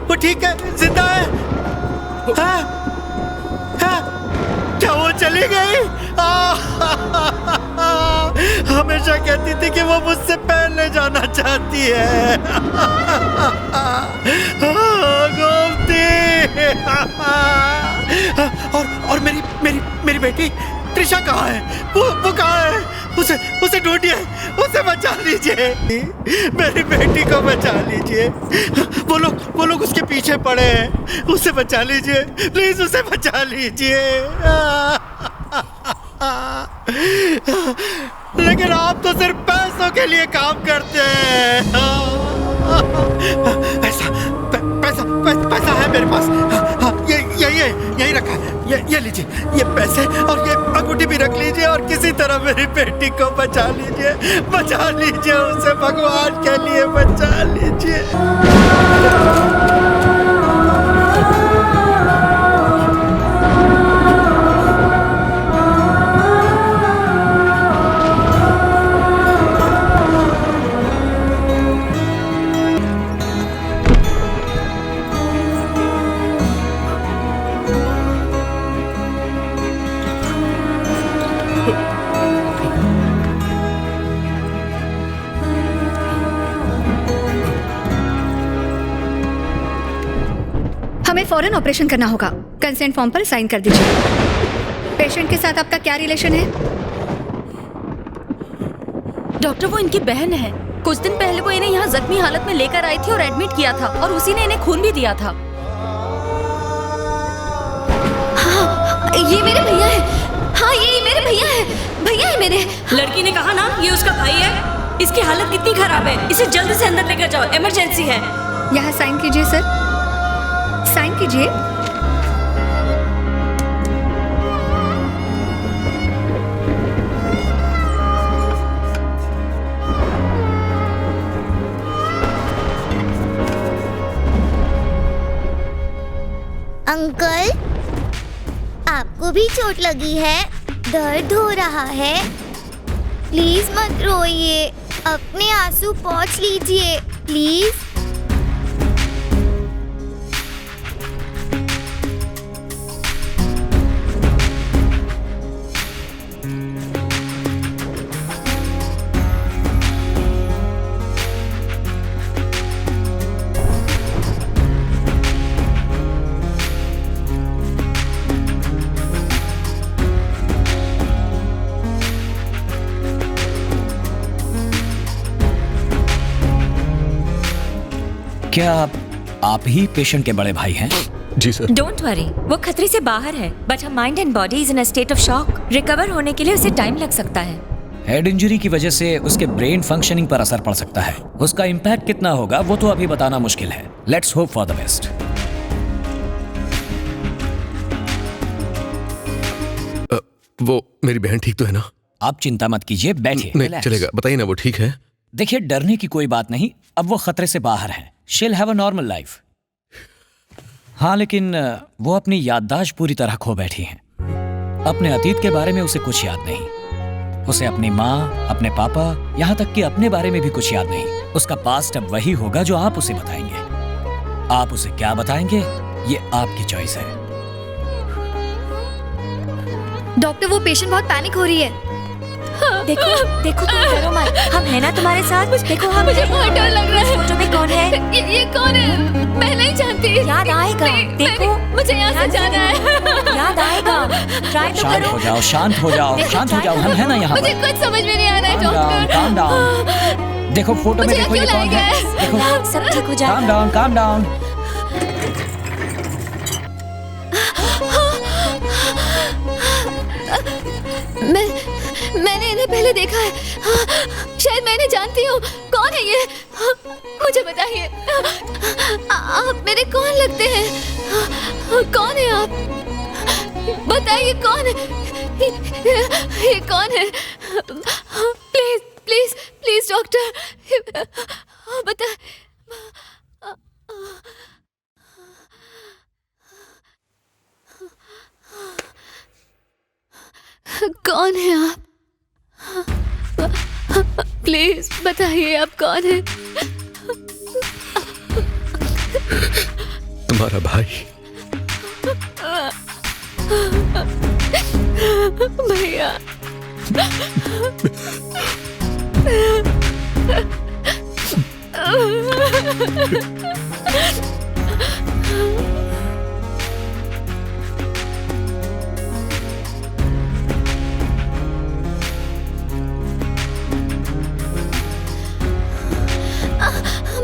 वो ठीक है, जिंदा है। हाँ? क्या वो चली गई? हमेशा कहती थी कि वो मुझसे पहले जाना चाहती है। गोमती। और मेरी बेटी त्रिशा कहाँ है? वो कहाँ है? उसे ढूंढिए, उसे बचा लीजिए, मेरी बेटी को बचा लीजिए। वो लोग उसके पीछे पड़े हैं, उसे बचा लीजिए, प्लीज उसे बचा लीजिए। लेकिन आप तो सिर्फ पैसों के लिए काम करते हैं। पैसा है मेरे पास, यही है लीजिए, यही रखा है। ये लीजिए, ये पैसे और ये अंगूठी भी रख लीजिए और किसी तरह मेरी बेटी को बचा लीजिए उसे, भगवान के लिए बचा लीजिए। हमें फौरन ऑपरेशन करना होगा। कंसेंट फॉर्म पर साइन कर दीजिए। पेशेंट के साथ आपका क्या रिलेशन है? डॉक्टर, वो इनकी बहन है। कुछ दिन पहले वो इन्हें यहाँ जख्मी हालत में लेकर आई थी और एडमिट किया था और उसी ने इन्हें खून भी दिया था। हाँ, ये मेरे भैया है। हाँ, ये मेरे भैया है। भैया है मेरे। लड़की ने कहा ना ये उसका भाई है। इसकी हालत कितनी खराब है, इसे जल्दी से अंदर लेकर जाओ, इमरजेंसी है। यहाँ साइन कीजिए सर, साइन कीजिए। अंकल, आपको भी चोट लगी है? दर्द हो रहा है? प्लीज मत रोइए, अपने आंसू पोंछ लीजिए प्लीज। क्या आप ही पेशेंट के बड़े भाई हैं? जी सर। डोंट वरी, वो खतरे से बाहर है, but her mind and body is in a state of shock. Recover होने के लिए उसे टाइम लग सकता है। हेड इंजरी की वजह से उसके ब्रेन फंक्शनिंग पर असर पड़ सकता है। उसका इम्पैक्ट कितना होगा वो तो अभी बताना मुश्किल है। Let's hope for the best. वो मेरी बहन ठीक तो है ना? आप चिंता मत कीजिए, बैठिए। नहीं चलेगा, बताइए ना वो ठीक है? देखिए, डरने की कोई बात नहीं, अब वो खतरे से बाहर है। शील हैव अ नॉर्मल लाइफ। हाँ, लेकिन वो अपनी याददाश्त पूरी तरह खो बैठी हैं। अपने अतीत के बारे में उसे कुछ याद नहीं। उसे अपनी माँ, अपने पापा, यहाँ तक कि अपने बारे में भी कुछ याद नहीं। उसका पास्ट अब वही होगा जो आप उसे बताएंगे। आप उसे क्या बताएंगे ये आपकी चॉइस है। डॉक्टर, वो पेशेंट बहुत पैनिक हो रही है। देखो देखो, तुम डरो मत, हम है ना तुम्हारे साथ। देखो, हम मुझे बहुत डर लग रहा है। फोटो में कौन है? ये कौन है? मैं नहीं जानती। याद आएगा। देखो, मुझे यहाँ से जाना है। याद आएगा। ट्राई तो शांत करो। हो जाओ, शांत हो जाओ, शांत हो जाओ। हम है ना यहाँ मुझे पर। कुछ समझ में नहीं आ रहा है डॉक्टर। Calm down. देखो फोटो में, देखो ये कौन है। देखो, सब ठीक हो जाएगा। Calm down, calm down. मैंने इन्हें पहले देखा है। शायद मैं इन्हें जानती हूँ। कौन है ये? मुझे बताइए। आप मेरे कौन लगते हैं? कौन है आप? बताइए कौन है? ये कौन है? प्लीज प्लीज प्लीज डॉक्टर, बता। कौन है आप? प्लीज बताइए आप कौन है? तुम्हारा भाई। भैया।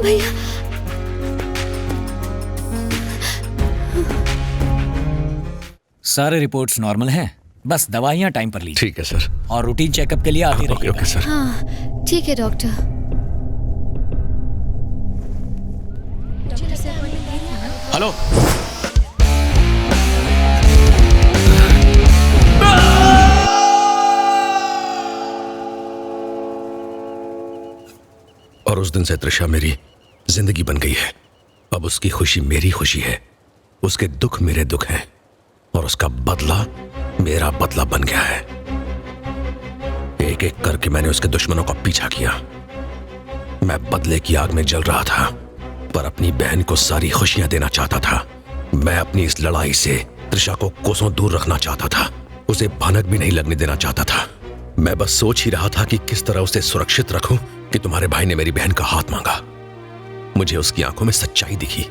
भैया, सारे रिपोर्ट्स नॉर्मल हैं, बस दवाइयाँ टाइम पर लीजिए। ठीक है सर। और रूटीन चेकअप के लिए आते रहिए। Okay sir. हाँ ठीक है डॉक्टर। हेलो, और उस दिन से त्रिशा मेरी जिंदगी बन गई है। अब उसकी खुशी मेरी खुशी है, उसके दुख मेरे दुख हैं, और उसका बदला मेरा बदला बन गया है। एक एक करके मैंने उसके दुश्मनों का पीछा किया। मैं बदले की आग में जल रहा था, पर अपनी बहन को सारी खुशियां देना चाहता था। मैं अपनी इस लड़ाई से त्रिशा को कोसों दूर रखना चाहता था, उसे भनक भी नहीं लगने देना चाहता था। मैं बस सोच ही रहा था कि किस तरह उसे सुरक्षित रखूं कि तुम्हारे भाई ने मेरी बहन का हाथ मांगा। मुझे उसकी आंखों में सच्चाई दिखी।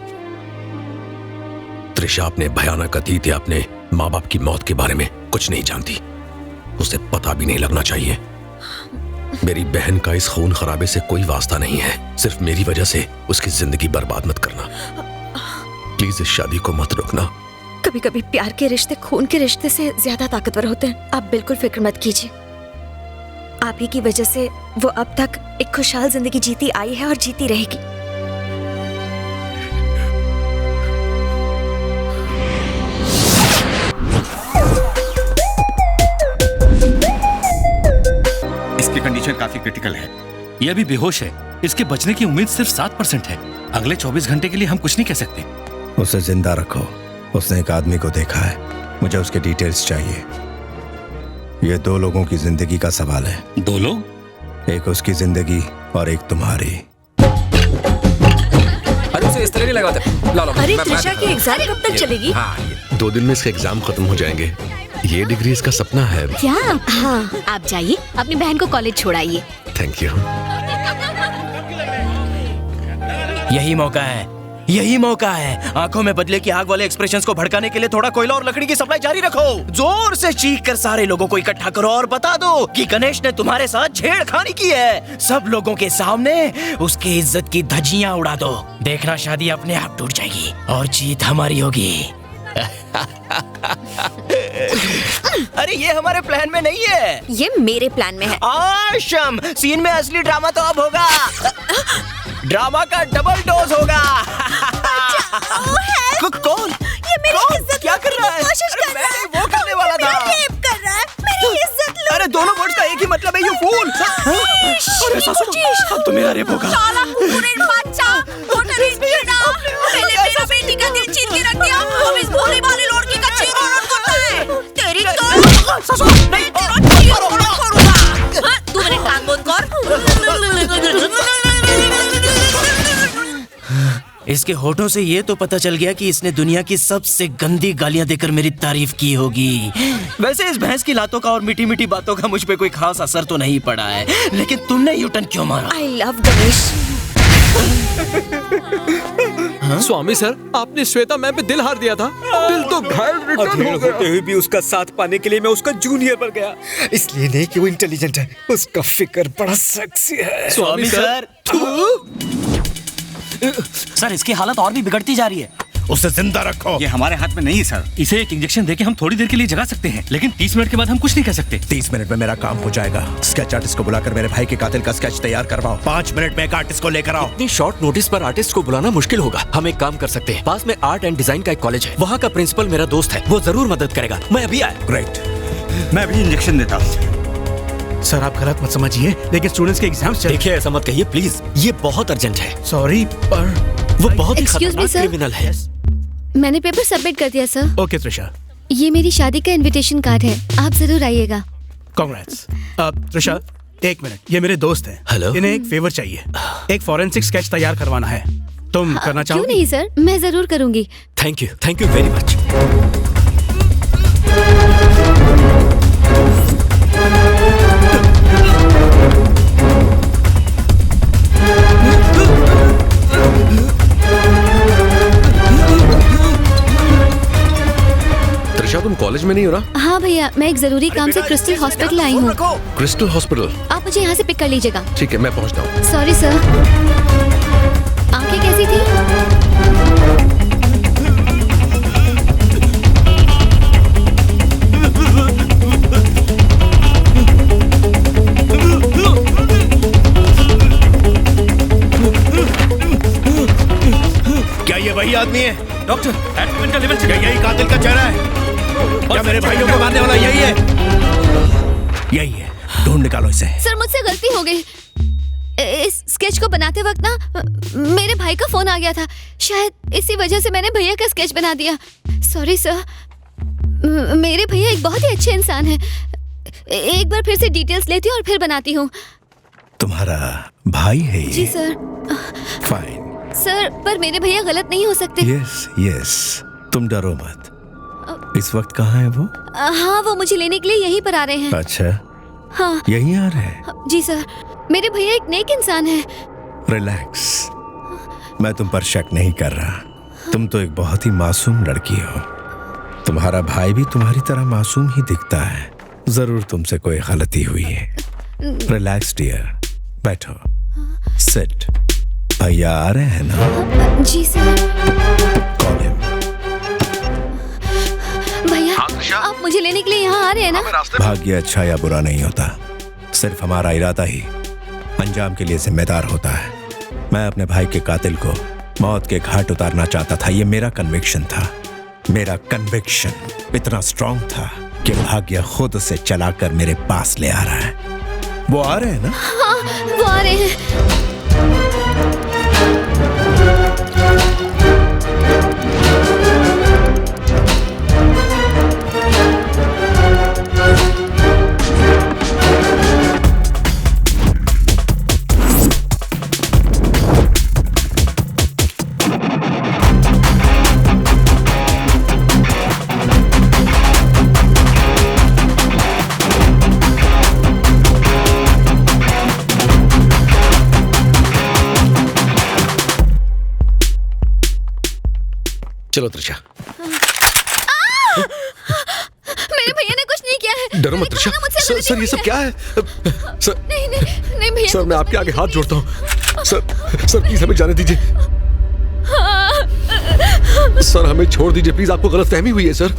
त्रिशा अपने भयानक अतीत या अपने माँ बाप की मौत के बारे में कुछ नहीं जानती, उसे पता भी नहीं लगना चाहिए। मेरी बहन का इस खून खराबे से कोई वास्ता नहीं है, सिर्फ मेरी वजह से उसकी जिंदगी बर्बाद मत करना। प्लीज इस शादी को मत रोकना। कभी कभी प्यार के रिश्ते खून के रिश्ते से ज्यादा ताकतवर होते हैं। आप बिल्कुल फिक्र मत कीजिए, आप ही की वजह से वो अब तक एक खुशहाल जिंदगी जीती आई है और जीती रहेगी। इसकी कंडीशन काफी क्रिटिकल है, ये अभी बेहोश है। इसके बचने की उम्मीद सिर्फ 7% है। अगले 24 घंटे के लिए हम कुछ नहीं कह सकते। उसे जिंदा रखो। उसने एक आदमी को देखा है, मुझे उसके डिटेल्स चाहिए। ये 2 लोगों की जिंदगी का सवाल है। 2 लोग? एक उसकी जिंदगी और एक तुम्हारी। अरे उसे इस तरह नहीं लगाते। ला लो। अरे त्रिशा की एग्जाम कब तक चलेगी? 2 दिन में इसके एग्जाम खत्म हो जाएंगे। ये डिग्री इसका सपना है। क्या? हाँ, आप जाइए, अपनी बहन को कॉलेज छोड़ाइए। Thank you. यही मौका है, यही मौका है। आंखों में बदले की आग वाले एक्सप्रेशंस को भड़काने के लिए थोड़ा कोयला और लकड़ी की सप्लाई जारी रखो। जोर से चीख कर सारे लोगों को इकट्ठा करो और बता दो कि गणेश ने तुम्हारे साथ छेड़खानी की है। सब लोगों के सामने उसकी इज्जत की धज्जियां उड़ा दो। देखना, शादी अपने आप टूट जाएगी और जीत हमारी होगी। अरे ये हमारे प्लान में नहीं है, ये मेरे प्लान में है। आशम, सीन में असली ड्रामा तो अब होगा। ड्रामा का डबल डोज होगा। कौन? ये मेरी इज्जत क्या कर रहा है? कोशिश कर रहा है। वो करने वाला था। रेप कर रहा है। मेरी इज्जत लूट। अरे दोनों वर्ड्स का एक ही मतलब है, यू फूल। अरे सासू, अब तो मेरा रेप होगा। साला कुकुरेल बच्चा, मोटरेल कीड़ा, पहले मेरा बेटी का दिल छीन के रख दिया, अब इस भोली भाली लड़की का चीर-हरण करता है। तेरी तो सासू नहीं, तेरा चीर-हरण करूंगा। तू मेरे कान बंद कर। इसके होठों से ये तो पता चल गया कि इसने दुनिया की सबसे गंदी गालियां देकर मेरी तारीफ की होगी। वैसे इस भैंस की लातों का और मीठी मीठी बातों का मुझ पे कोई खास असर तो नहीं पड़ा है, लेकिन तुमने यूटर्न क्यों मारा? I love Ganesh. Swami sir, आपने श्वेता मैम पे दिल हार दिया था। दिल तो घायल रिटर्न हो गया। होते हुए भी उसका साथ पाने के लिए मैं उसका जूनियर बन गया। इसलिए नहीं कि वो इंटेलिजेंट है, उसका फिक्र बड़ा सेक्सी है। स्वामी सर, सर इसकी हालत और भी बिगड़ती जा रही है। उसे जिंदा रखो। ये हमारे हाथ में नहीं है सर। इसे एक इंजेक्शन देके हम थोड़ी देर के लिए जगा सकते हैं, लेकिन 30 मिनट के बाद हम कुछ नहीं कर सकते। 30 मिनट में मेरा काम हो जाएगा। स्केच आर्टिस्ट को बुलाकर मेरे भाई के कातिल का स्केच तैयार करवाओ। 5 मिनट में एक आर्टिस्ट को लेकर आओ। इतनी शॉर्ट नोटिस पर आर्टिस्ट को बुलाना मुश्किल होगा। हम एक काम कर सकते हैं, पास में आर्ट एंड डिजाइन का एक कॉलेज है, वहाँ का प्रिंसिपल मेरा दोस्त है, वो जरूर मदद करेगा। मैं अभी आया। ग्रेट, मैं अभी इंजेक्शन देता हूँ। सर आप गलत मत समझिए, लेकिन स्टूडेंट्स के एग्जाम्स चल। देखिए ऐसा मत कहिए प्लीज, ये बहुत अर्जेंट है। सॉरी पर वो बहुत ही Excuse me, खतरनाक sir. क्रिमिनल है। मैंने पेपर सबमिट कर दिया सर। ओके त्रिशा, ये मेरी शादी का इनविटेशन कार्ड है, आप जरूर आइएगा। कांग्रेट्स। त्रिशा एक मिनट, ये मेरे दोस्त हैं। हेलो। इन्हें एक फेवर चाहिए, एक फॉरेंसिक स्केच तैयार करवाना है। तुम करना क्यों चाहोगे? नहीं सर, मैं जरूर करूंगी। Thank you very much. Trisha तुम कॉलेज में नहीं हो ना? हाँ भैया, मैं एक जरूरी काम से क्रिस्टल हॉस्पिटल आई हूँ। Crystal hospital? आप मुझे यहाँ से पिक कर लीजिएगा। ठीक है, मैं पहुँचता हूँ। Sorry sir. आंखें कैसी थी? क्या ये वही आदमी है? डॉक्टर, एब्डोमेन का लेवल चेक। यही कातिल का चेहरा है? क्या मेरे भाइयों को मारने वाला यही है? यही है, ढूंढ निकालो इसे। सर मुझसे गलती हो गई, इस स्केच को बनाते वक्त ना मेरे भाई का फोन आ गया था। शायद इसी वजह से मैंने भैया का स्केच बना दिया। Sorry sir. मेरे भैया एक बहुत ही अच्छे इंसान हैं। एक बार फिर से डिटेल्स लेती हूँ और फिर बनाती हूँ। तुम्हारा भाई है ये? जी सर। फाइन। सर पर मेरे भैया गलत नहीं हो सकते। यस यस, तुम डरो मत। इस वक्त कहाँ है वो? हाँ, वो मुझे लेने के लिए यहीं पर आ रहे हैं। अच्छा, हाँ यहीं आ रहे हैं? जी सर। मेरे भैया एक नेक इंसान है। रिलैक्स, मैं तुम पर शक नहीं कर रहा। तुम तो एक बहुत ही मासूम लड़की हो। तुम्हारा भाई भी तुम्हारी तरह मासूम ही दिखता है। जरूर तुमसे कोई गलती हुई है। रिलैक्स डियर, बैठो, सिट। भैया आ रहे हैं ना? जी सर। भैया आप मुझे लेने के लिए यहाँ आ रहे हैं ना? भाग्य अच्छा या बुरा नहीं होता, सिर्फ हमारा इरादा ही अंजाम के लिए जिम्मेदार होता है। मैं अपने भाई के कातिल को मौत के घाट उतारना चाहता था। ये मेरा कन्विक्शन था। मेरा कन्विक्शन इतना स्ट्रांग था कि भाग्य खुद से चलाकर मेरे पास ले आ रहा है। वो आ रहे हैं ना? हाँ, वो आ रहे हैं। चलो त्रिशा। मेरे भैया ने कुछ नहीं किया है। डरो मत त्रिशा। सर ये सब क्या है? सर नहीं भैया। सर मैं आपके आगे हाथ जोड़ता हूँ। सर प्लीज हमें जाने दीजिए। सर हमें छोड़ दीजिए प्लीज, आपको गलतफहमी हुई है सर।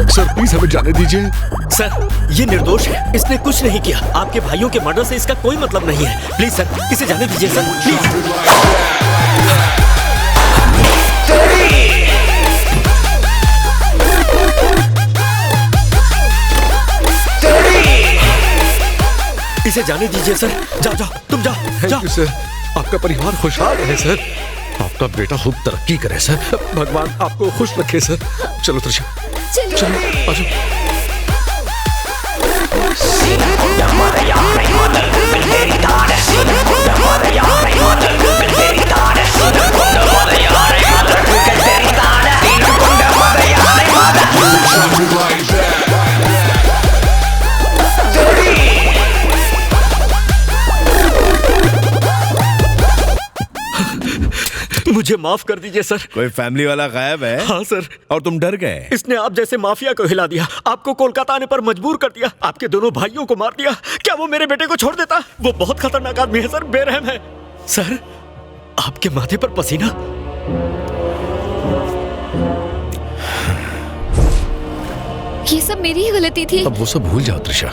सर प्लीज हमें जाने दीजिए। सर ये निर्दोष है, इसने कुछ नहीं किया। आपके भाइयों के मर्डर से इसका कोई मतलब नहीं है। प्लीज सर इसे जाने दीजिए सर, प्लीज। इसे जाने दीजिए सर। जाओ जाओ, तुम जाओ। Thank you sir. आपका परिवार खुशहाल रहे सर। आपका बेटा खूब तरक्की करे सर। भगवान आपको खुश रखे सर। चलो त्रिशा, चलो आ जाओ। मुझे माफ कर दीजिए सर। कोई फैमिली वाला गायब है? हाँ सर। और तुम डर गए? इसने आप जैसे माफिया को हिला दिया, आपको कोलकाता आने पर मजबूर कर दिया, आपके दोनों भाइयों को मार दिया। क्या वो मेरे बेटे को छोड़ देता? वो बहुत खतरनाक आदमी है सर, बेरहम है। सर आपके माथे पर पसीना। ये सब मेरी ही गलती थी। अब वो सब भूल जाओ त्रिशा।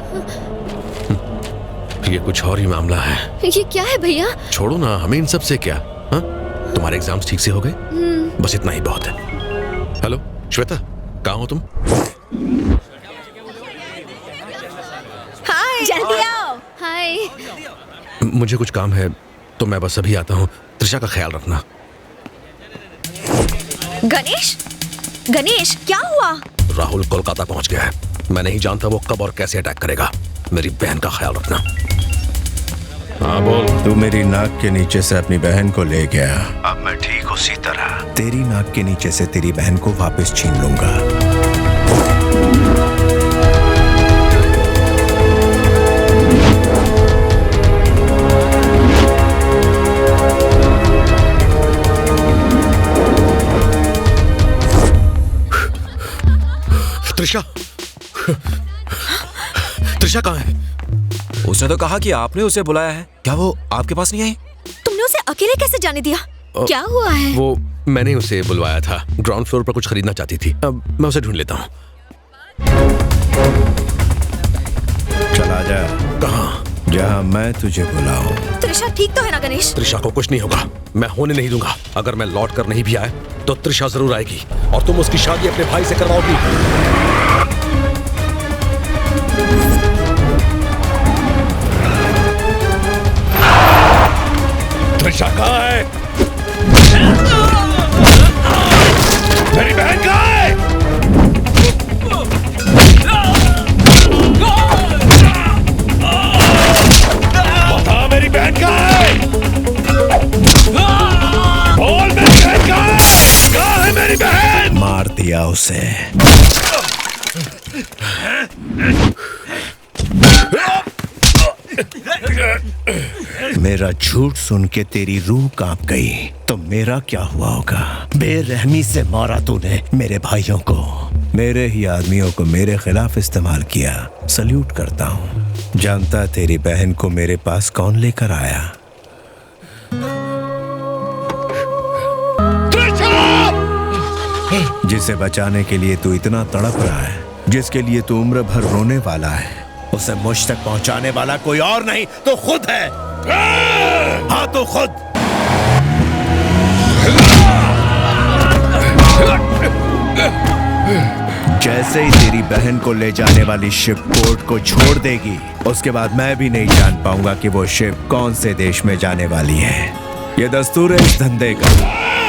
ये कुछ और ही मामला है। ये क्या है भैया? छोड़ो ना, हमें इन सब से क्या। हाँ? तुम्हारे एग्जाम्स ठीक से हो गए? बस इतना ही बहुत है। हेलो श्वेता, कहाँ हो तुम? हाय, जल्दी आओ। हाय। मुझे कुछ काम है तो मैं बस अभी आता हूँ। त्रिशा का ख्याल रखना। गणेश, गणेश क्या हुआ? राहुल कोलकाता पहुंच गया है। मैं नहीं जानता वो कब और कैसे अटैक करेगा। मेरी बहन का ख्याल रखना। हाँ बोल। तू मेरी नाक के नीचे से अपनी बहन को ले गया, अब मैं ठीक उसी तरह तेरी नाक के नीचे से तेरी बहन को वापस छीन लूंगा। त्रिशा, त्रिशा कहाँ है? उसने तो कहा कि आपने उसे बुलाया है। क्या वो आपके पास नहीं आई? तुमने उसे अकेले कैसे जाने दिया? क्या हुआ है? वो मैंने उसे बुलवाया था। ग्राउंड फ्लोर पर कुछ खरीदना चाहती थी। अब मैं उसे ढूंढ लेता हूँ। चला जा। कहाँ? जहाँ मैं तुझे बुलाऊं। त्रिशा ठीक तो है ना गणेश? त्रिशा को कुछ नहीं होगा, मैं होने नहीं दूंगा। अगर मैं लौट कर नहीं भी आया तो त्रिशा जरूर आएगी और तुम उसकी शादी अपने भाई से करवाओगी। उसे। मेरा झूठ सुन के तेरी रूह कांप गई, तो मेरा क्या हुआ होगा? बेरहमी से मारा तूने मेरे भाइयों को, मेरे ही आदमियों को मेरे खिलाफ इस्तेमाल किया। सल्यूट करता हूँ। जानता तेरी बहन को मेरे पास कौन लेकर आया? जिसे बचाने के लिए तू इतना तड़प रहा है, जिसके लिए तू उम्र भर रोने वाला है, उसे मुझ तक पहुंचाने वाला कोई और नहीं तो खुद है। हाँ, तो खुद। जैसे ही तेरी बहन को ले जाने वाली शिप पोर्ट को छोड़ देगी, उसके बाद मैं भी नहीं जान पाऊंगा कि वो शिप कौन से देश में जाने वाली है। ये दस्तूर है इस धंधे का।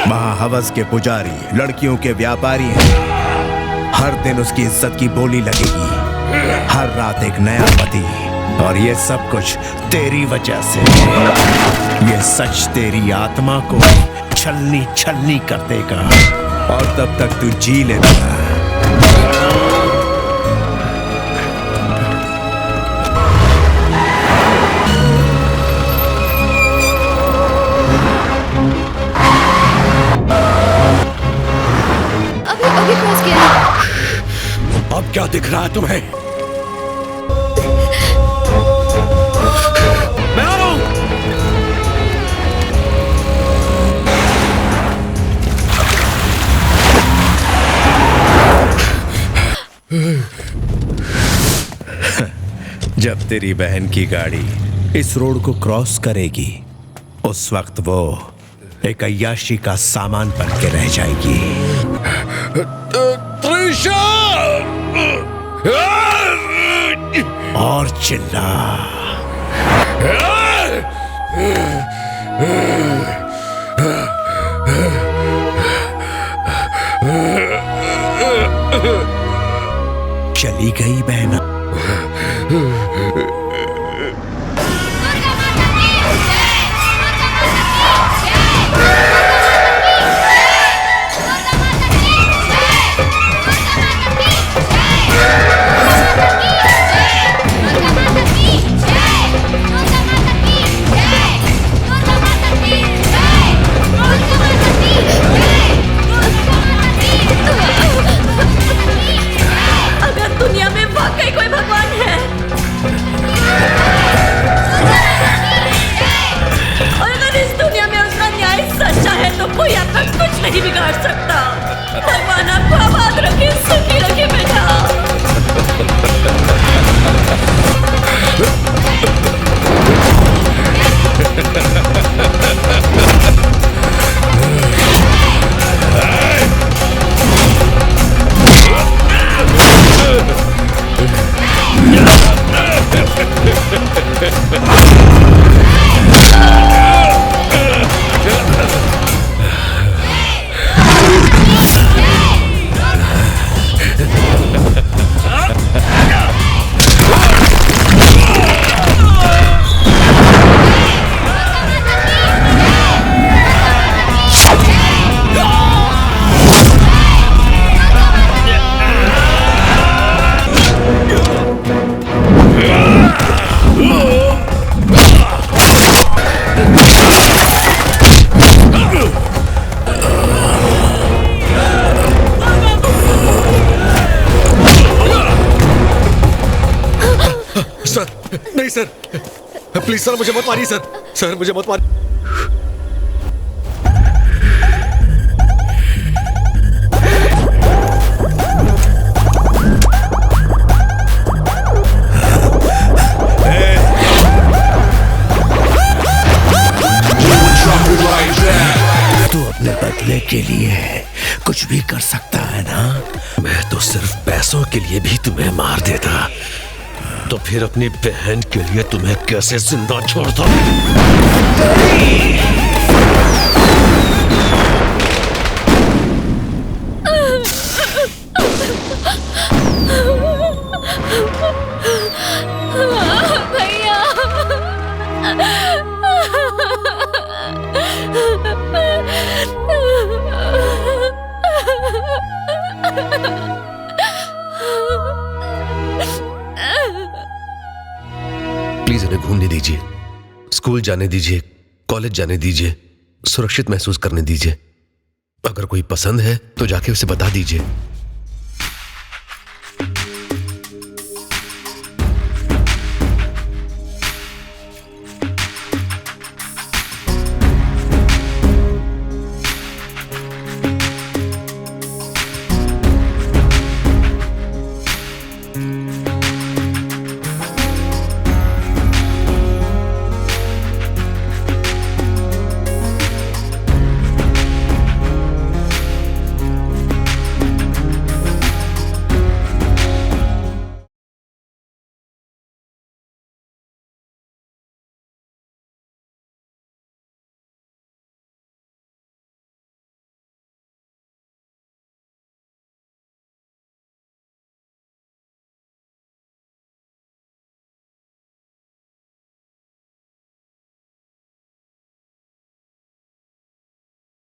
वहाँ हवस के पुजारी, लड़कियों के व्यापारी हैं। हर दिन उसकी इज्जत की बोली लगेगी, हर रात एक नया पति, और ये सब कुछ तेरी वजह से। ये सच तेरी आत्मा को छलनी छलनी कर देगा, और तब तक तू जी लेगा। अभी पहुंच गया। अब क्या दिख रहा है तुम्हें? मैं आ रहा हूं। जब तेरी बहन की गाड़ी इस रोड को क्रॉस करेगी, उस वक्त वो एक अय्याशी का सामान बन के रह जाएगी। त्रिशा! और चिल्ला। चली गई बहना। अगर दुनिया में वाकई कोई भगवान है और अगर इस दुनिया में उसका न्याय सच्चा है, तो कोई आपका कुछ नहीं बिगाड़ सकता। भगवान आपको आबाद रखे, सुखी रखे बेटा। नहीं सर, प्लीज सर, मुझे मत मारिए सर। सर मुझे मत मारिए। तू अपने बदले के लिए कुछ भी कर सकता है ना? मैं तो सिर्फ पैसों के लिए भी तुम्हें मार देता, तो फिर अपनी बहन के लिए तुम्हें कैसे जिंदा छोड़ता? भैया में घूमने दीजिए, स्कूल जाने दीजिए, कॉलेज जाने दीजिए, सुरक्षित महसूस करने दीजिए। अगर कोई पसंद है तो जाके उसे बता दीजिए।